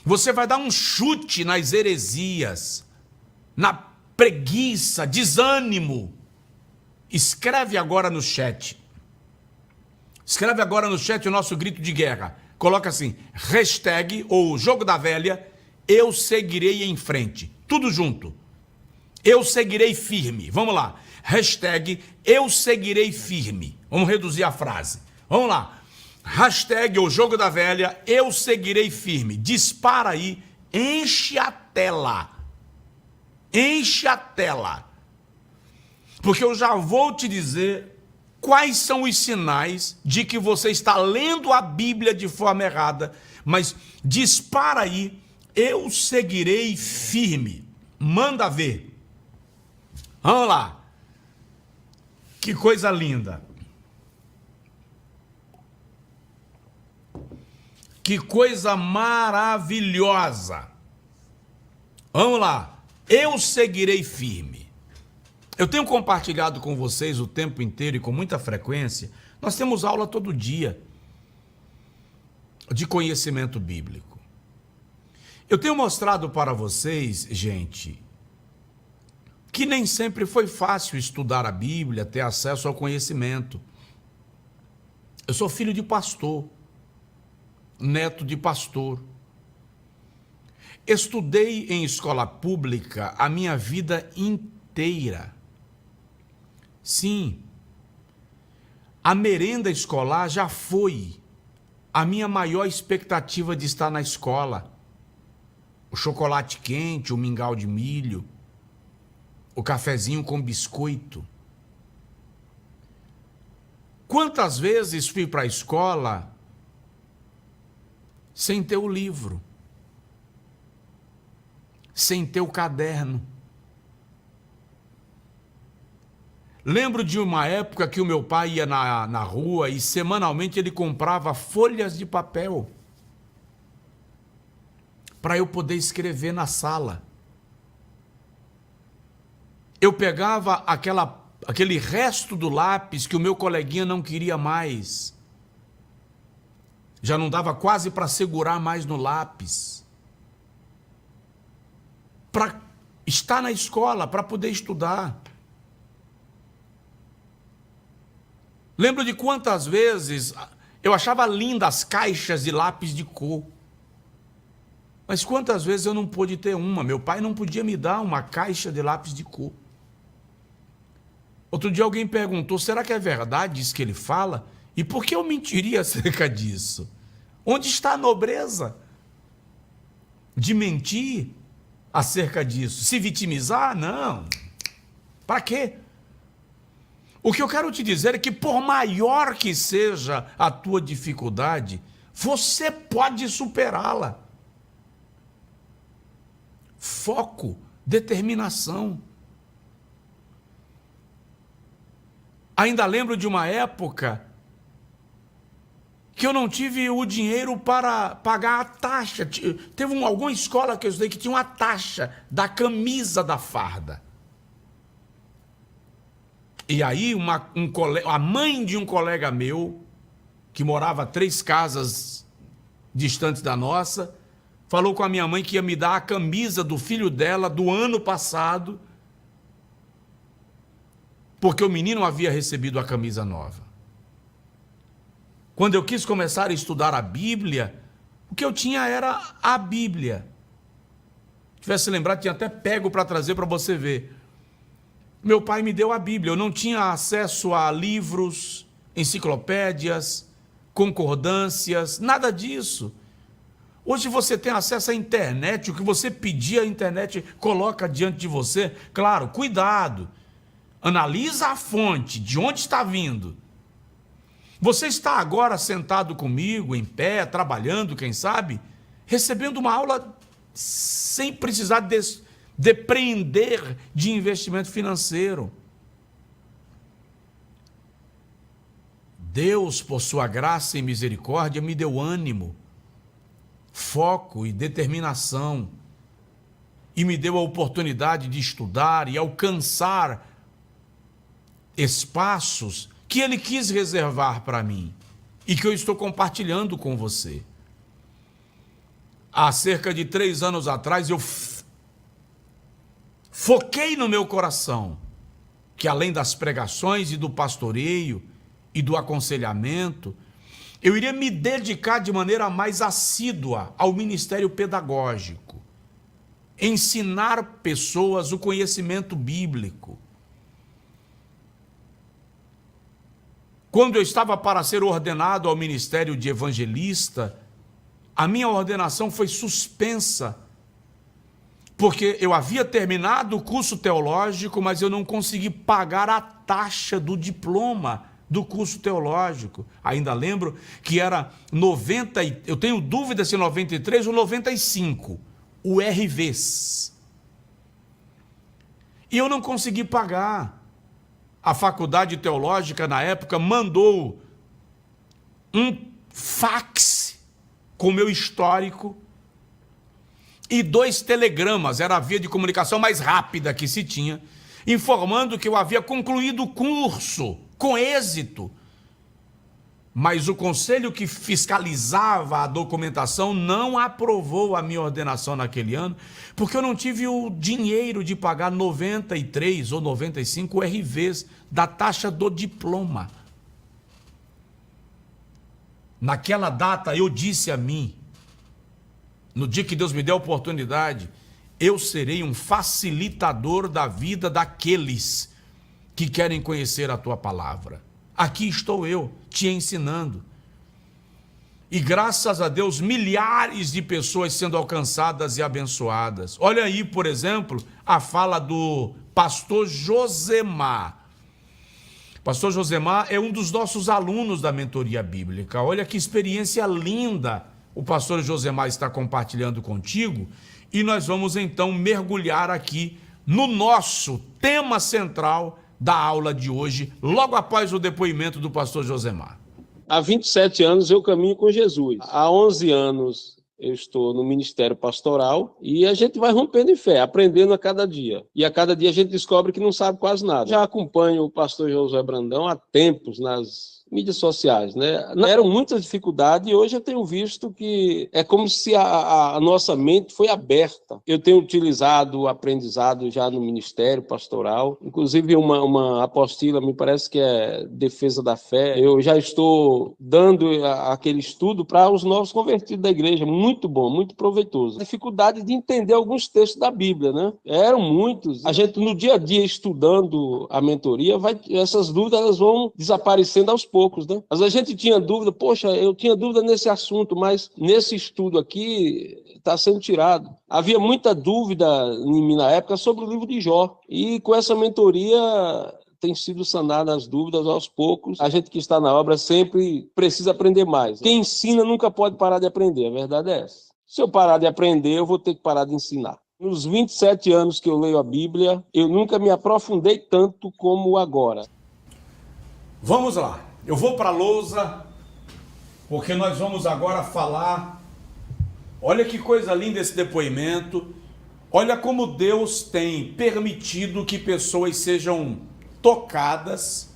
você vai dar um chute nas heresias, na preguiça, desânimo, escreve agora no chat. Escreve agora no chat o nosso grito de guerra. Coloca assim, hashtag ou jogo da velha, eu seguirei em frente. Tudo junto. Eu seguirei firme. Vamos lá. Hashtag eu seguirei firme. Vamos reduzir a frase. Vamos lá. Hashtag ou jogo da velha, eu seguirei firme. Dispara aí, enche a tela. Enche a tela. Porque eu já vou te dizer quais são os sinais de que você está lendo a Bíblia de forma errada. Mas dispara aí, eu seguirei firme. Manda ver. Vamos lá. Que coisa linda. Que coisa maravilhosa. Vamos lá. Eu seguirei firme. Eu tenho compartilhado com vocês o tempo inteiro e com muita frequência. Nós temos aula todo dia de conhecimento bíblico. Eu tenho mostrado para vocês, gente, que nem sempre foi fácil estudar a Bíblia, ter acesso ao conhecimento. Eu sou filho de pastor, neto de pastor. Estudei em escola pública a minha vida inteira. Sim, a merenda escolar já foi a minha maior expectativa de estar na escola. O chocolate quente, o mingau de milho, o cafezinho com biscoito. Quantas vezes fui para a escola sem ter o livro, sem ter o caderno? Lembro de uma época que o meu pai ia na rua e semanalmente ele comprava folhas de papel para eu poder escrever na sala. Eu pegava aquele resto do lápis que o meu coleguinha não queria mais. Já não dava quase para segurar mais no lápis. Para estar na escola, para poder estudar. Lembro de quantas vezes eu achava lindas as caixas de lápis de cor. Mas quantas vezes eu não pude ter uma? Meu pai não podia me dar uma caixa de lápis de cor. Outro dia alguém perguntou, será que é verdade isso que ele fala? E por que eu mentiria acerca disso? Onde está a nobreza de mentir acerca disso? Se vitimizar? Não. Para quê? O que eu quero te dizer é que por maior que seja a tua dificuldade, você pode superá-la. foco, determinação. Ainda lembro de uma época que eu não tive o dinheiro para pagar a taxa. Teve alguma escola que eu estudei que tinha uma taxa da camisa da farda. E aí a mãe de um colega meu, que morava 3 casas distantes da nossa, falou com a minha mãe que ia me dar a camisa do filho dela do ano passado, porque o menino havia recebido a camisa nova. Quando eu quis começar a estudar a Bíblia, o que eu tinha era a Bíblia. Se tivesse lembrado, tinha até pego para trazer para você ver. Meu pai me deu a Bíblia, eu não tinha acesso a livros, enciclopédias, concordâncias, nada disso. Hoje você tem acesso à internet, o que você pedir, a internet coloca diante de você. Claro, cuidado, analisa a fonte, de onde está vindo. Você está agora sentado comigo, em pé, trabalhando, quem sabe, recebendo uma aula sem precisar depreender de investimento financeiro. Deus, por sua graça e misericórdia, me deu ânimo, foco e determinação, e me deu a oportunidade de estudar e alcançar espaços que Ele quis reservar para mim e que eu estou compartilhando com você. Há cerca de 3 anos atrás, eu foquei no meu coração que, além das pregações e do pastoreio e do aconselhamento, eu iria me dedicar de maneira mais assídua ao ministério pedagógico, ensinar pessoas o conhecimento bíblico. Quando eu estava para ser ordenado ao ministério de evangelista, a minha ordenação foi suspensa, porque eu havia terminado o curso teológico, mas eu não consegui pagar a taxa do diploma do curso teológico. Ainda lembro que era 90, eu tenho dúvida se 93 ou 95, o RVs. E eu não consegui pagar. A faculdade teológica, na época, mandou um fax com meu histórico e 2 telegramas, era a via de comunicação mais rápida que se tinha, informando que eu havia concluído o curso com êxito. Mas o conselho que fiscalizava a documentação não aprovou a minha ordenação naquele ano, porque eu não tive o dinheiro de pagar 93 ou 95 RVs da taxa do diploma. Naquela data eu disse a mim, no dia que Deus me deu a oportunidade, eu serei um facilitador da vida daqueles que querem conhecer a tua palavra. Aqui estou eu, te ensinando. E graças a Deus, milhares de pessoas sendo alcançadas e abençoadas. Olha aí, por exemplo, a fala do pastor Josemar. Pastor Josemar é um dos nossos alunos da mentoria bíblica. Olha que experiência linda o pastor Josemar está compartilhando contigo. E nós vamos então mergulhar aqui no nosso tema central da aula de hoje, logo após o depoimento do pastor Josemar. Há 27 anos eu caminho com Jesus. Há 11 anos eu estou no ministério pastoral e a gente vai rompendo em fé, aprendendo a cada dia. E a cada dia a gente descobre que não sabe quase nada. Já acompanho o pastor Josué Brandão há tempos nas mídias sociais, né? Eram muitas dificuldades e hoje eu tenho visto que é como se a nossa mente foi aberta. Eu tenho utilizado o aprendizado já no ministério pastoral, inclusive uma apostila, me parece que é Defesa da Fé. Eu já estou dando aquele estudo para os novos convertidos da igreja, muito bom, muito proveitoso. Dificuldade de entender alguns textos da Bíblia, né? Eram muitos. A gente no dia a dia estudando a mentoria, essas dúvidas elas vão desaparecendo aos poucos. Né? Às vezes a gente tinha dúvida, poxa, eu tinha dúvida nesse assunto, mas nesse estudo aqui está sendo tirado. Havia muita dúvida em mim na época sobre o livro de Jó, e com essa mentoria tem sido sanadas as dúvidas aos poucos. A gente que está na obra sempre precisa aprender mais. Quem ensina nunca pode parar de aprender, a verdade é essa. Se eu parar de aprender, eu vou ter que parar de ensinar. Nos 27 anos que eu leio a Bíblia, eu nunca me aprofundei tanto como agora. Vamos lá, eu vou para a lousa, porque nós vamos agora falar. Olha que coisa linda esse depoimento. Olha como Deus tem permitido que pessoas sejam tocadas,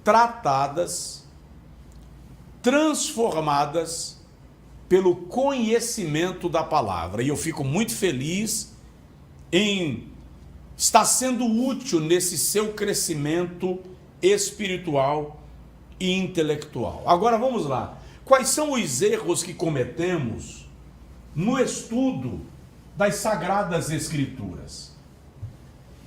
tratadas, transformadas pelo conhecimento da palavra. E eu fico muito feliz em estar sendo útil nesse seu crescimento espiritual e intelectual. Agora vamos lá. Quais são os erros que cometemos no estudo das Sagradas Escrituras?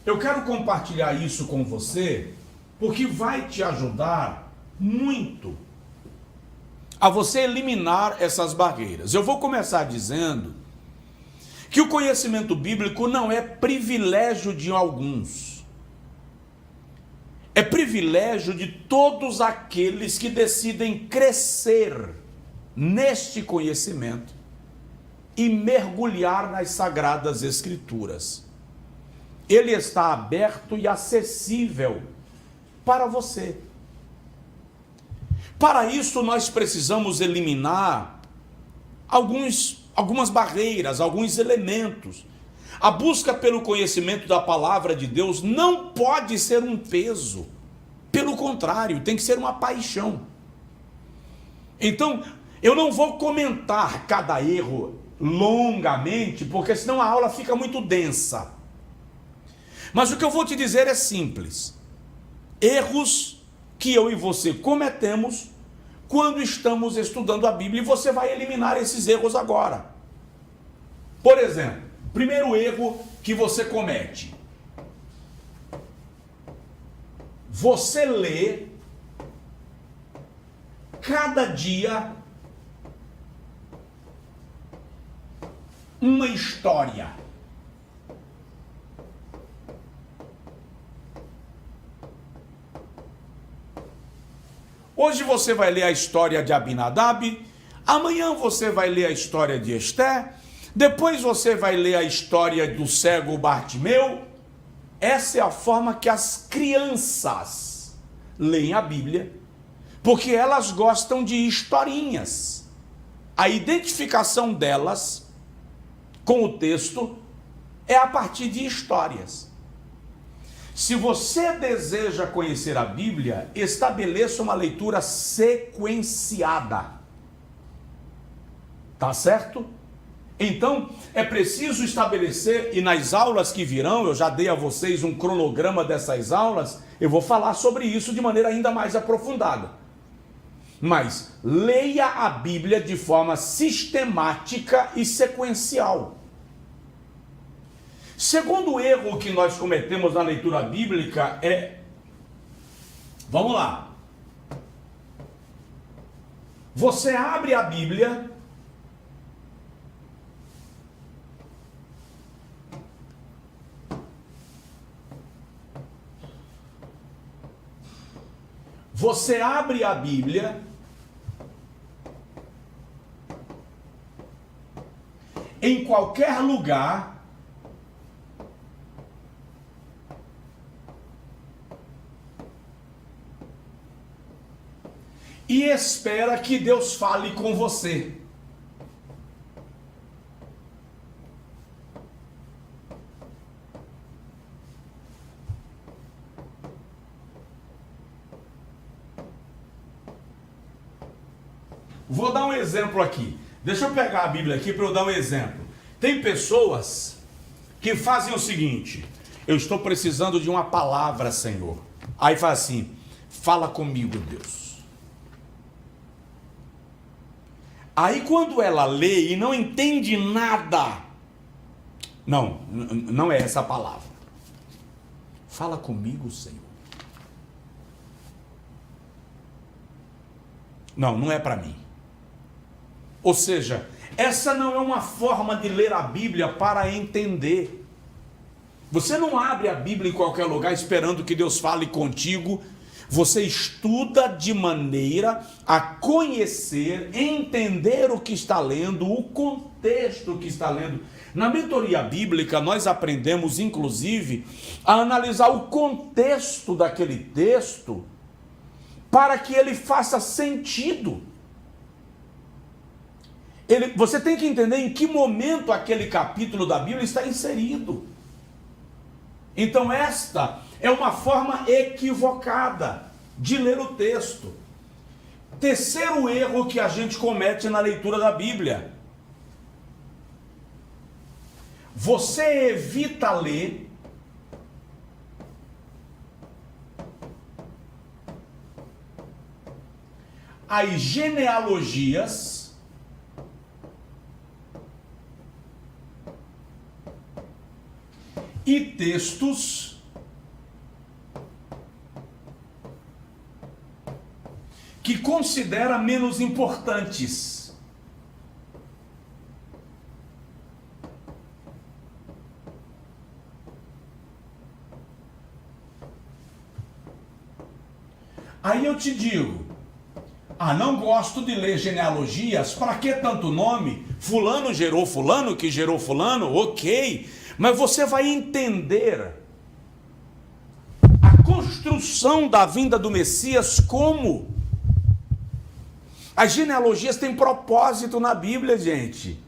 Eu quero compartilhar isso com você, porque vai te ajudar muito a você eliminar essas barreiras. Eu vou começar dizendo que o conhecimento bíblico não é privilégio de alguns. É privilégio de todos aqueles que decidem crescer neste conhecimento e mergulhar nas Sagradas Escrituras. Ele está aberto e acessível para você. Para isso, nós precisamos eliminar algumas barreiras, alguns elementos. A busca pelo conhecimento da palavra de Deus não pode ser um peso. Pelo contrário, tem que ser uma paixão. Então, eu não vou comentar cada erro longamente, porque senão a aula fica muito densa. Mas o que eu vou te dizer é simples. Erros que eu e você cometemos quando estamos estudando a Bíblia, e você vai eliminar esses erros agora. Por exemplo, primeiro erro que você comete: você lê cada dia uma história. Hoje você vai ler a história de Abinadab, amanhã você vai ler a história de Esté, depois você vai ler a história do cego Bartimeu. Essa é a forma que as crianças leem a Bíblia, porque elas gostam de historinhas. A identificação delas com o texto é a partir de histórias. Se você deseja conhecer a Bíblia, estabeleça uma leitura sequenciada. Tá certo? Então, é preciso estabelecer, e nas aulas que virão, eu já dei a vocês um cronograma dessas aulas, eu vou falar sobre isso de maneira ainda mais aprofundada. Mas leia a Bíblia de forma sistemática e sequencial. Segundo erro que nós cometemos na leitura bíblica é... Vamos lá. Você abre a Bíblia em qualquer lugar e espera que Deus fale com você. Vou dar um exemplo aqui. Deixa eu pegar a Bíblia aqui para eu dar um exemplo. Tem pessoas que fazem o seguinte: eu estou precisando de uma palavra, Senhor. Aí faz assim: fala comigo, Deus. Aí quando ela lê e não entende nada, não é essa a palavra. Fala comigo, Senhor. Não é para mim. Ou seja, essa não é uma forma de ler a Bíblia para entender. Você não abre a Bíblia em qualquer lugar esperando que Deus fale contigo. Você estuda de maneira a conhecer, entender o que está lendo, o contexto que está lendo. Na mentoria bíblica, nós aprendemos, inclusive, a analisar o contexto daquele texto para que ele faça sentido. Você tem que entender em que momento aquele capítulo da Bíblia está inserido. Então, esta é uma forma equivocada de ler o texto. Terceiro erro que a gente comete na leitura da Bíblia: você evita ler as genealogias e textos que considera menos importantes. Aí eu te digo: não gosto de ler genealogias, para que tanto nome? Fulano gerou fulano, que gerou fulano, ok, mas você vai entender a construção da vinda do Messias como? As genealogias têm propósito na Bíblia, gente.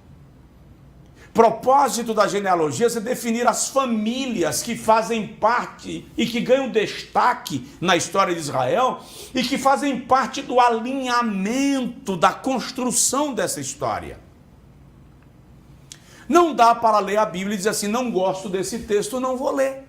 Propósito da genealogia é definir as famílias que fazem parte e que ganham destaque na história de Israel e que fazem parte do alinhamento da construção dessa história. Não dá para ler a Bíblia e dizer assim: não gosto desse texto, não vou ler.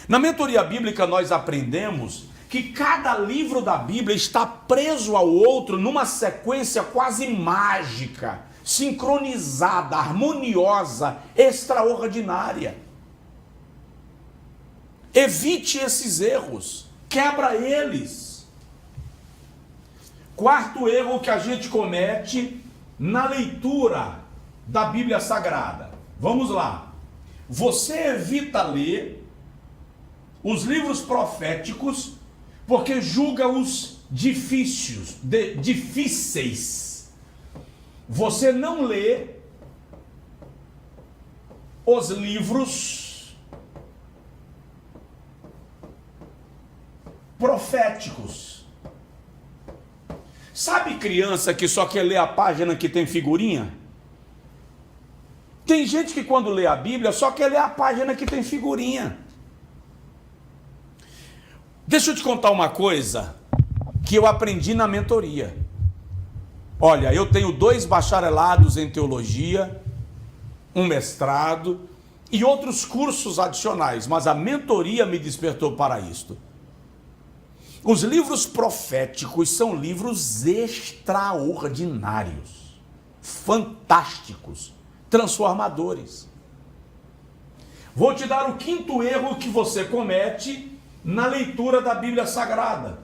Na mentoria bíblica nós aprendemos que cada livro da Bíblia está preso ao outro numa sequência quase mágica, sincronizada, harmoniosa, extraordinária. Evite esses erros, quebra eles. Quarto erro que a gente comete na leitura da Bíblia Sagrada. Vamos lá. Você evita ler os livros proféticos porque julga-os difíceis. Você não lê os livros proféticos. Sabe criança que só quer ler a página que tem figurinha? Tem gente que quando lê a Bíblia só quer ler a página que tem figurinha. Deixa eu te contar uma coisa que eu aprendi na mentoria. Olha, eu tenho 2 bacharelados em teologia, um mestrado e outros cursos adicionais, mas a mentoria me despertou para isto. Os livros proféticos são livros extraordinários, fantásticos, transformadores. Vou te dar o 5º erro que você comete na leitura da Bíblia Sagrada.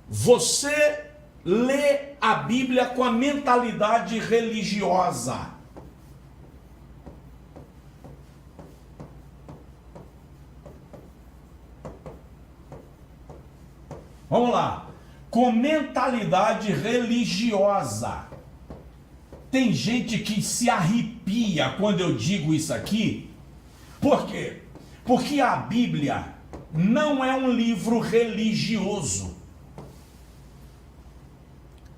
Você lê a Bíblia com a mentalidade religiosa. Vamos lá. Com mentalidade religiosa. Tem gente que se arrepia quando eu digo isso aqui. Por quê? Porque a Bíblia não é um livro religioso.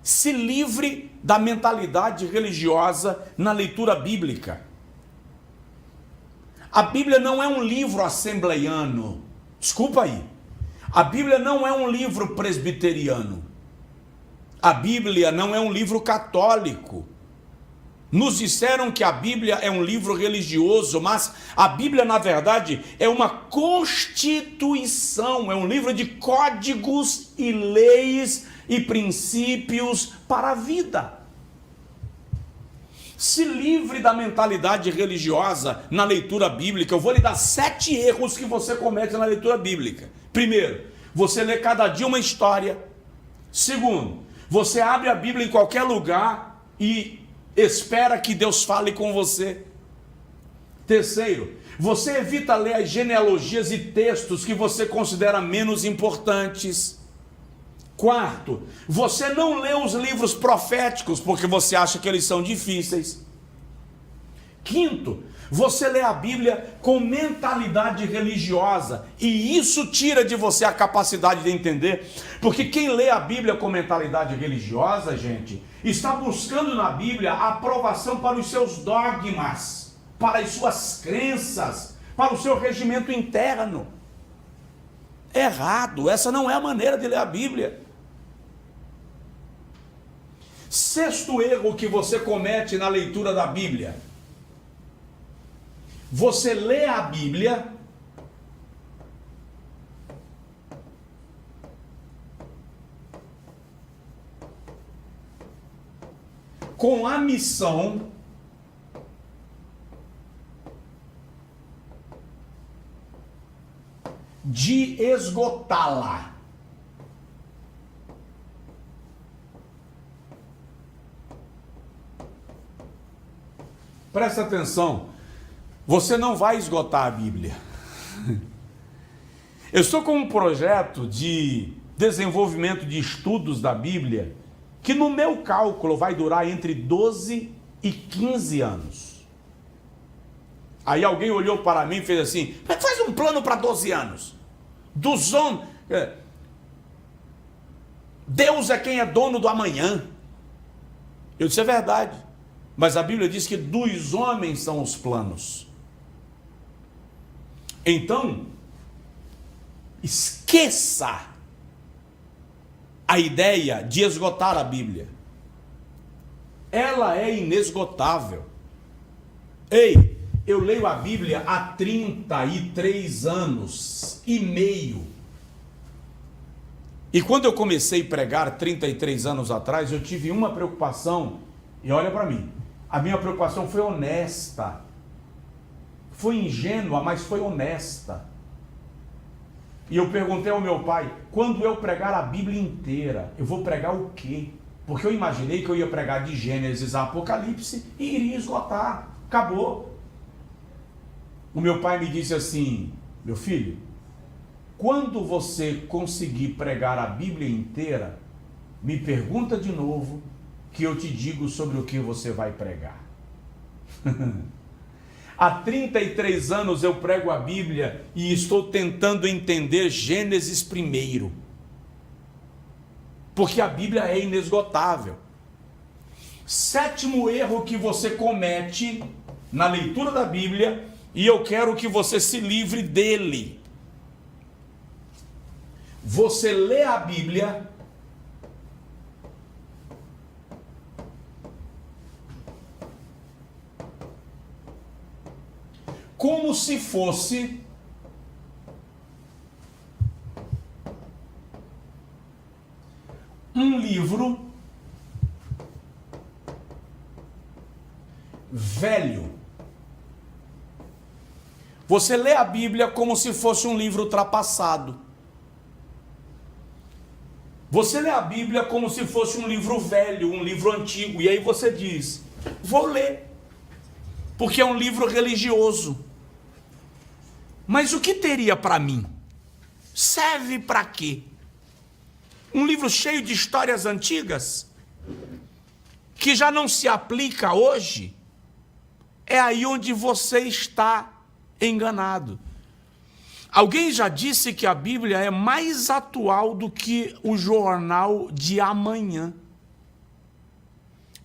Se livre da mentalidade religiosa na leitura bíblica. A Bíblia não é um livro assembleiano. Desculpa aí. A Bíblia não é um livro presbiteriano. A Bíblia não é um livro católico. Nos disseram que a Bíblia é um livro religioso, mas a Bíblia, na verdade, é uma constituição, é um livro de códigos e leis e princípios para a vida. Se livre da mentalidade religiosa na leitura bíblica. Eu vou lhe dar 7 erros que você comete na leitura bíblica. Primeiro, você lê cada dia uma história. Segundo, você abre a Bíblia em qualquer lugar e espera que Deus fale com você. Terceiro, você evita ler as genealogias e textos que você considera menos importantes. Quarto, você não lê os livros proféticos porque você acha que eles são difíceis. Quinto, você lê a Bíblia com mentalidade religiosa e isso tira de você a capacidade de entender, porque quem lê a Bíblia com mentalidade religiosa, gente, está buscando na Bíblia a aprovação para os seus dogmas, para as suas crenças, para o seu regimento interno. Errado, essa não é a maneira de ler a Bíblia. Sexto erro que você comete na leitura da Bíblia: você lê a Bíblia com a missão de esgotá-la. Presta atenção, você não vai esgotar a Bíblia. Eu estou com um projeto de desenvolvimento de estudos da Bíblia que no meu cálculo vai durar entre 12 e 15 anos. Aí alguém olhou para mim e fez assim: faz um plano para 12 anos. Deus é quem é dono do amanhã. Eu disse: é verdade. Mas a Bíblia diz que dos homens são os planos. Então, esqueça a ideia de esgotar a Bíblia. Ela é inesgotável. Ei, eu leio a Bíblia há 33 anos e meio. E quando eu comecei a pregar 33 anos atrás, eu tive uma preocupação, e olha para mim. A minha preocupação foi honesta, foi ingênua, mas foi honesta. E eu perguntei ao meu pai: quando eu pregar a Bíblia inteira, eu vou pregar o quê? Porque eu imaginei que eu ia pregar de Gênesis a Apocalipse e iria esgotar, acabou. O meu pai me disse assim: meu filho, quando você conseguir pregar a Bíblia inteira, me pergunta de novo, que eu te digo sobre o que você vai pregar. Há 33 anos eu prego a Bíblia e estou tentando entender Gênesis primeiro, porque a Bíblia é inesgotável. Sétimo erro que você comete na leitura da Bíblia, e eu quero que você se livre dele: você lê a Bíblia como se fosse um livro velho. Você lê a Bíblia como se fosse um livro ultrapassado. Você lê a Bíblia como se fosse um livro velho, um livro antigo. E aí você diz: vou ler, porque é um livro religioso. Mas o que teria para mim? Serve para quê? Um livro cheio de histórias antigas, que já não se aplica hoje? É aí onde você está enganado. Alguém já disse que a Bíblia é mais atual do que o jornal de amanhã.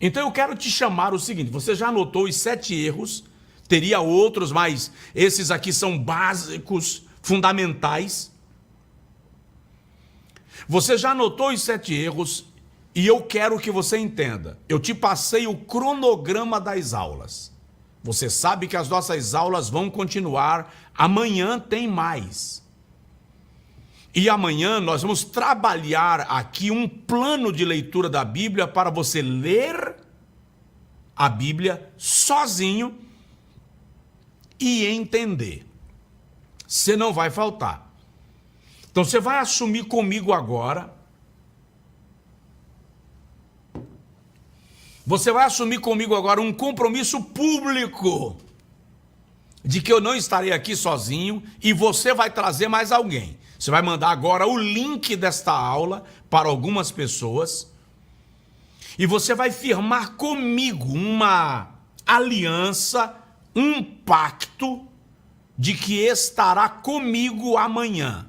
Então eu quero te chamar o seguinte: você já anotou os 7 erros? Teria outros, mas esses aqui são básicos, fundamentais. Você já anotou os 7 erros e eu quero que você entenda. Eu te passei o cronograma das aulas. Você sabe que as nossas aulas vão continuar. Amanhã tem mais. E amanhã nós vamos trabalhar aqui um plano de leitura da Bíblia para você ler a Bíblia sozinho e entender. Você não vai faltar. Então você vai assumir comigo agora. Você vai assumir comigo agora um compromisso público de que eu não estarei aqui sozinho e você vai trazer mais alguém. Você vai mandar agora o link desta aula para algumas pessoas e você vai firmar comigo uma aliança, um pacto de que estará comigo amanhã.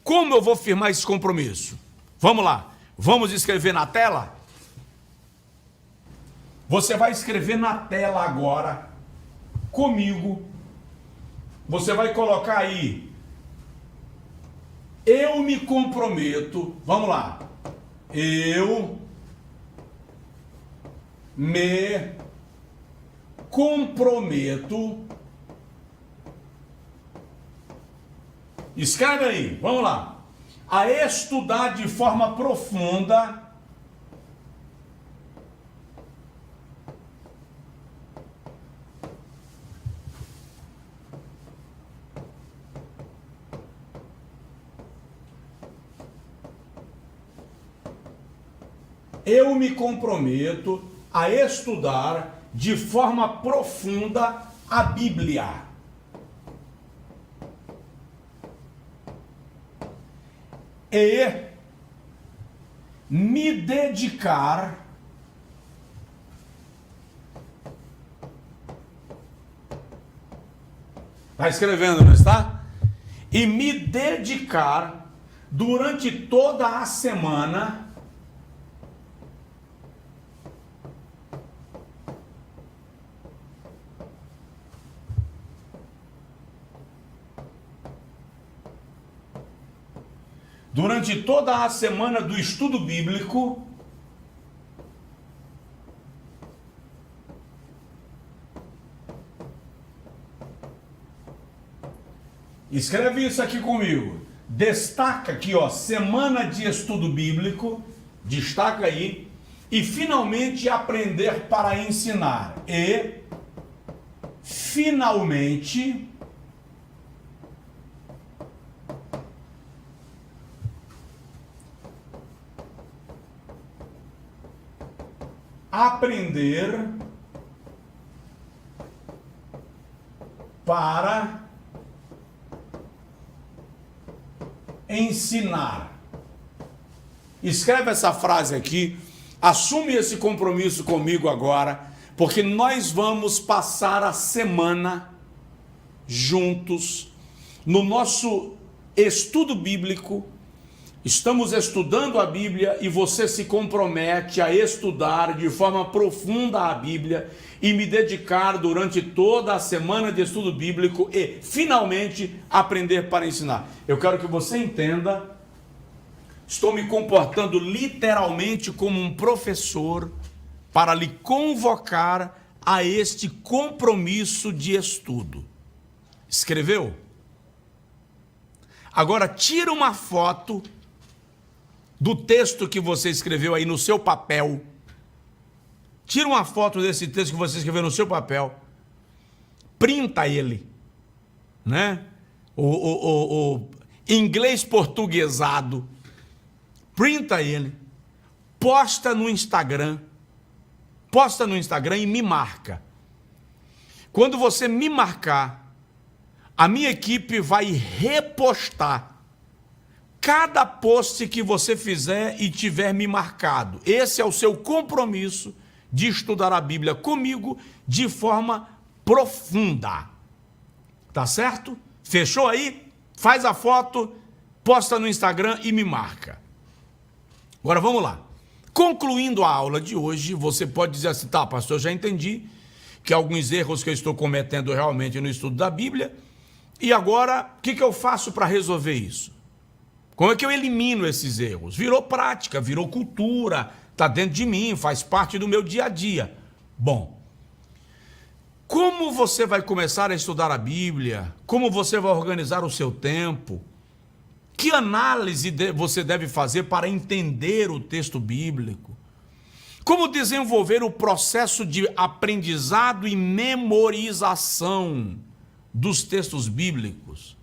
Como eu vou firmar esse compromisso? Vamos lá, vamos escrever na tela? Você vai escrever na tela agora, comigo. Você vai colocar aí, eu me comprometo, vamos lá, eu me comprometo, escreve aí, vamos lá, a estudar de forma profunda eu me comprometo a estudar de forma profunda a Bíblia. E me dedicar está escrevendo, não está? E me dedicar durante toda a semana do estudo bíblico, escreve isso aqui comigo, destaca aqui, ó, semana de estudo bíblico, destaca aí, e finalmente aprender para ensinar, e finalmente aprender para ensinar. Escreve essa frase aqui, assume esse compromisso comigo agora, porque nós vamos passar a semana juntos no nosso estudo bíblico. Estamos estudando a Bíblia e você se compromete a estudar de forma profunda a Bíblia e me dedicar durante toda a semana de estudo bíblico e, finalmente, aprender para ensinar. Eu quero que você entenda, estou me comportando literalmente como um professor para lhe convocar a este compromisso de estudo. Escreveu? Agora, tira uma foto do texto que você escreveu aí no seu papel. Tira uma foto desse texto que você escreveu no seu papel. Printa ele, né? O inglês portuguesado. Printa ele. Posta no Instagram. Posta no Instagram e me marca. Quando você me marcar, a minha equipe vai repostar cada post que você fizer e tiver me marcado. Esse é o seu compromisso de estudar a Bíblia comigo de forma profunda. Tá certo? Fechou aí? Faz a foto, posta no Instagram e me marca. Agora vamos lá. Concluindo a aula de hoje, você pode dizer assim, tá, pastor, eu já entendi que alguns erros que eu estou cometendo realmente no estudo da Bíblia, e agora, o que eu faço para resolver isso? Como é que eu elimino esses erros? Virou prática, virou cultura, está dentro de mim, faz parte do meu dia a dia. Bom, como você vai começar a estudar a Bíblia? Como você vai organizar o seu tempo? Que análise você deve fazer para entender o texto bíblico? Como desenvolver o processo de aprendizado e memorização dos textos bíblicos?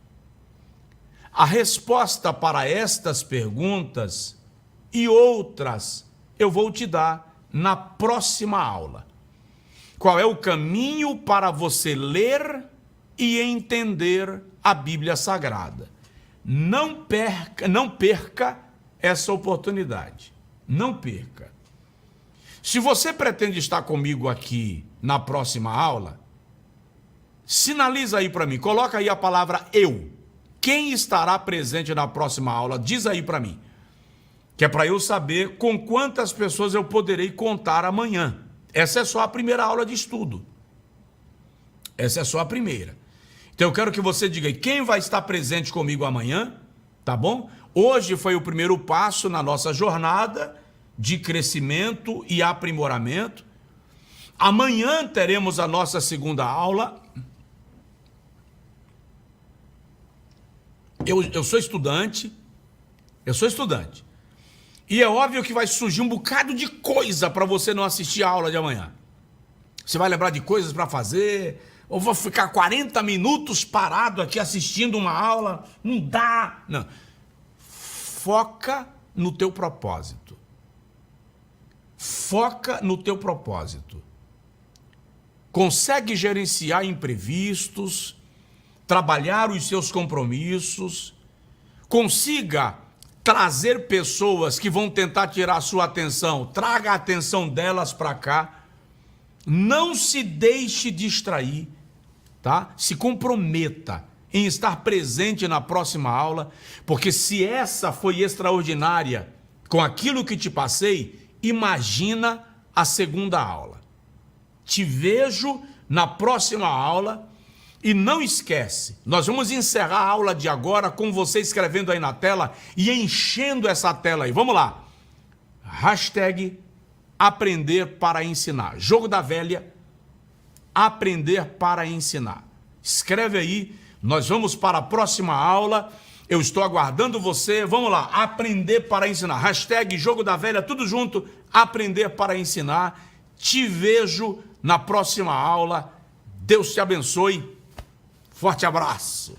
A resposta para estas perguntas e outras eu vou te dar na próxima aula. Qual é o caminho para você ler e entender a Bíblia Sagrada? não perca essa oportunidade. Não perca. Se você pretende estar comigo aqui na próxima aula, sinaliza aí para mim, coloca aí a palavra eu. Quem estará presente na próxima aula? Diz aí para mim. Que é para eu saber com quantas pessoas eu poderei contar amanhã. Essa é só a primeira aula de estudo. Essa é só a primeira. Então eu quero que você diga aí quem vai estar presente comigo amanhã, tá bom? Hoje foi o primeiro passo na nossa jornada de crescimento e aprimoramento. Amanhã teremos a nossa segunda aula. Eu sou estudante. E é óbvio que vai surgir um bocado de coisa para você não assistir a aula de amanhã. Você vai lembrar de coisas para fazer, ou vou ficar 40 minutos parado aqui assistindo uma aula. Não dá. Não. Foca no teu propósito. Foca no teu propósito. Consegue gerenciar imprevistos, trabalhar os seus compromissos, consiga trazer pessoas que vão tentar tirar a sua atenção, traga a atenção delas para cá, não se deixe distrair, tá? Se comprometa em estar presente na próxima aula, porque se essa foi extraordinária com aquilo que te passei, imagina a segunda aula. Te vejo na próxima aula. E não esquece, nós vamos encerrar a aula de agora com você escrevendo aí na tela e enchendo essa tela aí. Vamos lá. Hashtag aprender para ensinar. Jogo da velha, aprender para ensinar. Escreve aí, nós vamos para a próxima aula. Eu estou aguardando você. Vamos lá, aprender para ensinar. Hashtag jogo da velha, tudo junto, aprender para ensinar. Te vejo na próxima aula. Deus te abençoe. Forte abraço.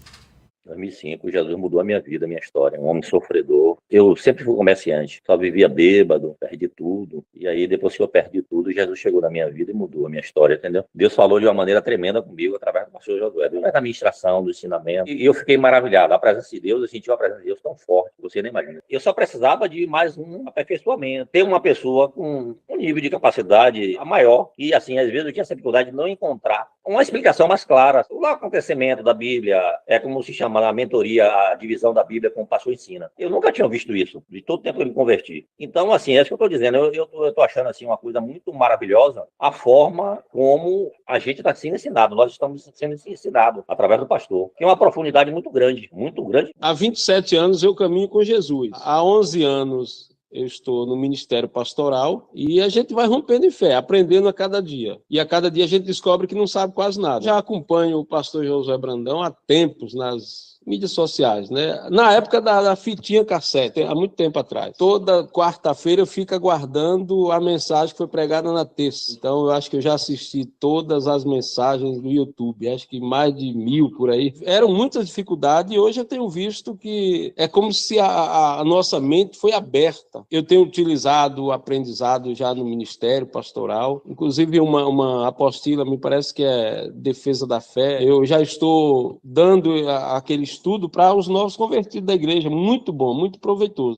Em 2005, Jesus mudou a minha vida, a minha história. Um homem sofredor. Eu sempre fui comerciante, só vivia bêbado, perdi tudo. E aí, depois que eu perdi tudo, Jesus chegou na minha vida e mudou a minha história, entendeu? Deus falou de uma maneira tremenda comigo, através do pastor Josué, da administração, do ensinamento. E eu fiquei maravilhado. A presença de Deus, eu senti uma presença de Deus tão forte, que você nem imagina. Eu só precisava de mais um aperfeiçoamento. Ter uma pessoa com um nível de capacidade maior. E, assim, às vezes eu tinha essa dificuldade de não encontrar uma explicação mais clara. O acontecimento da Bíblia é como se chama na mentoria, a divisão da Bíblia como o pastor ensina. Eu nunca tinha visto isso, de todo tempo que eu me converti. Então, assim, é isso que eu estou dizendo. Eu estou achando, assim, uma coisa muito maravilhosa, a forma como a gente está sendo ensinado. Nós estamos sendo ensinados através do pastor. Tem uma profundidade muito grande, muito grande. Há 27 anos eu caminho com Jesus. Há 11 anos eu estou no Ministério Pastoral e a gente vai rompendo em fé, aprendendo a cada dia. E a cada dia a gente descobre que não sabe quase nada. Já acompanho o pastor Josué Brandão há tempos nas mídias sociais, né? Na época da fitinha cassete, há muito tempo atrás. Toda quarta-feira eu fico aguardando a mensagem que foi pregada na terça. Então eu acho que eu já assisti todas as mensagens do YouTube, acho que mais de 1000 por aí. Eram muitas dificuldades e hoje eu tenho visto que é como se a nossa mente foi aberta. Eu tenho utilizado o aprendizado já no Ministério Pastoral, inclusive uma apostila, me parece que é Defesa da Fé. Eu já estou dando aquele estudo para os novos convertidos da igreja. Muito bom, muito proveitoso.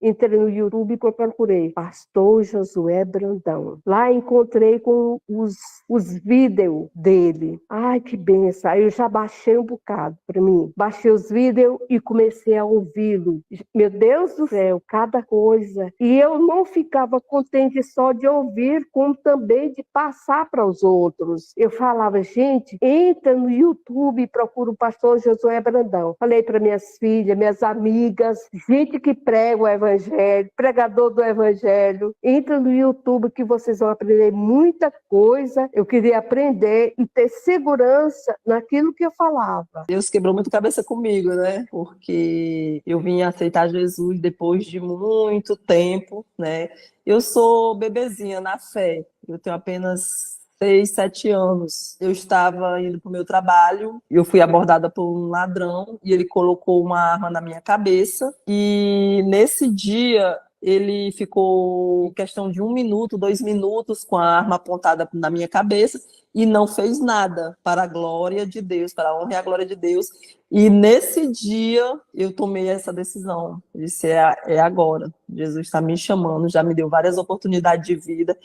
Entrei no YouTube e procurei Pastor Josué Brandão. Lá encontrei com os vídeos dele. Ai, que benção. Aí eu já baixei um bocado para mim. Baixei os vídeos e comecei a ouvi-lo. Meu Deus do céu, cada coisa. E eu não ficava contente só de ouvir, como também de passar para os outros. Eu falava, gente, entra no YouTube e procura o Pastor Josué Brandão. Falei para minhas filhas, minhas amigas, gente que prega o Evangelho, pregador do Evangelho. Entra no YouTube que vocês vão aprender muita coisa. Eu queria aprender e ter segurança naquilo que eu falava. Deus quebrou muito cabeça comigo, né? Porque eu vim aceitar Jesus depois de muito tempo, né? Eu sou bebezinha na fé. Eu tenho apenas 6, 7 anos. Eu estava indo para o meu trabalho, eu fui abordada por um ladrão e ele colocou uma arma na minha cabeça. E nesse dia ele ficou questão de 1 minuto, 2 minutos com a arma apontada na minha cabeça e não fez nada para a glória de Deus, para a honra e a glória de Deus. E nesse dia eu tomei essa decisão. Eu disse, é agora. Jesus está me chamando, já me deu várias oportunidades de vida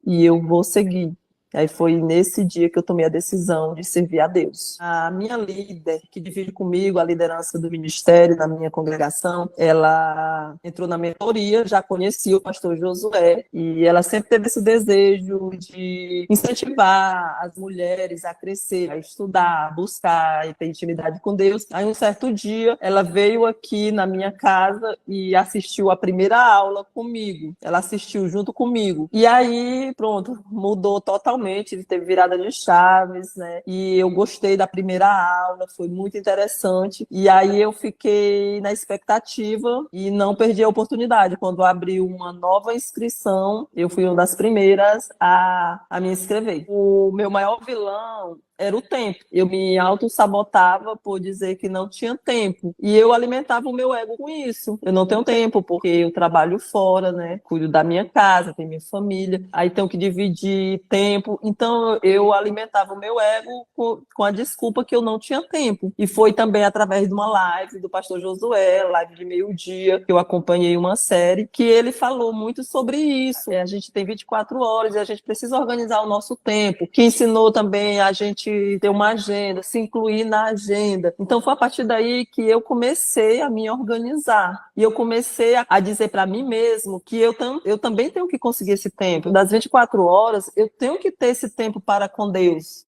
e eu vou seguir. Aí foi nesse dia que eu tomei a decisão de servir a Deus. A minha líder, que divide comigo a liderança do ministério na minha congregação, ela entrou na mentoria, já conhecia o pastor Josué, e ela sempre teve esse desejo de incentivar as mulheres a crescer, a estudar, a buscar e ter intimidade com Deus. Aí um certo dia, ela veio aqui na minha casa e assistiu a primeira aula comigo. Ela assistiu junto comigo. E aí, pronto, mudou totalmente. Ele teve virada de chaves, né? E eu gostei da primeira aula, foi muito interessante. E aí eu fiquei na expectativa e não perdi a oportunidade. Quando abriu uma nova inscrição, eu fui uma das primeiras a me inscrever. O meu maior vilão era o tempo. Eu me auto-sabotava por dizer que não tinha tempo. E eu alimentava o meu ego com isso. Eu não tenho tempo, porque eu trabalho fora, né? Cuido da minha casa, tenho minha família. Aí tenho que dividir tempo. Então, eu alimentava o meu ego com a desculpa que eu não tinha tempo. E foi também através de uma live do pastor Josué, live de meio-dia, que eu acompanhei uma série, que ele falou muito sobre isso. A gente tem 24 horas e a gente precisa organizar o nosso tempo. Que ensinou também a gente ter uma agenda, se incluir na agenda. Então foi a partir daí que eu comecei a me organizar. E eu comecei a dizer para mim mesmo que eu também tenho que conseguir esse tempo. Das 24 horas, eu tenho que ter esse tempo para com Deus.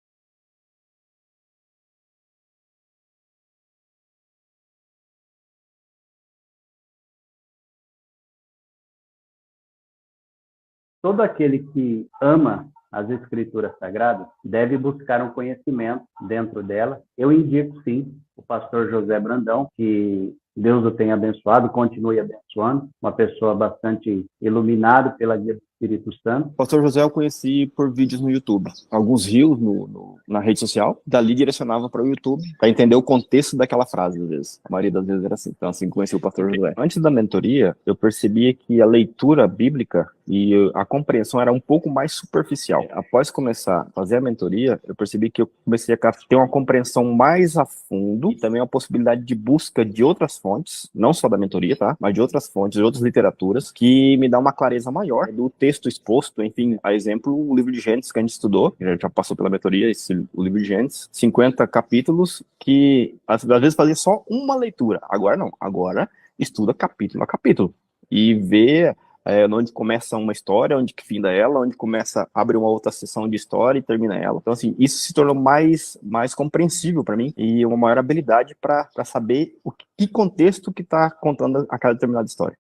Todo aquele que ama as Escrituras Sagradas deve buscar um conhecimento dentro dela. Eu indico, sim, o pastor José Brandão, que Deus o tenha abençoado, continue abençoando, uma pessoa bastante iluminada pela guia do Espírito Santo. O pastor José eu conheci por vídeos no YouTube, alguns reels na rede social, dali direcionava para o YouTube, para entender o contexto daquela frase, às vezes. A maioria das vezes era assim. Então, assim, conheci o pastor José. Antes da mentoria, eu percebia que a leitura bíblica e a compreensão era um pouco mais superficial. Após começar a fazer a mentoria, eu percebi que eu comecei a ter uma compreensão mais a fundo e também a possibilidade de busca de outras fontes, não só da mentoria, tá? Mas de outras fontes, de outras literaturas, que me dá uma clareza maior do texto exposto. Enfim, a exemplo, o livro de Gênesis que a gente estudou, que já passou pela mentoria, o livro de Gênesis, 50 capítulos, que às vezes fazia só uma leitura. Agora não, agora estuda capítulo a capítulo e vê onde começa uma história, onde que finda ela, onde começa, abre uma outra sessão de história e termina ela. Então, assim, isso se tornou mais compreensível para mim e uma maior habilidade para saber que contexto que está contando aquela determinada história.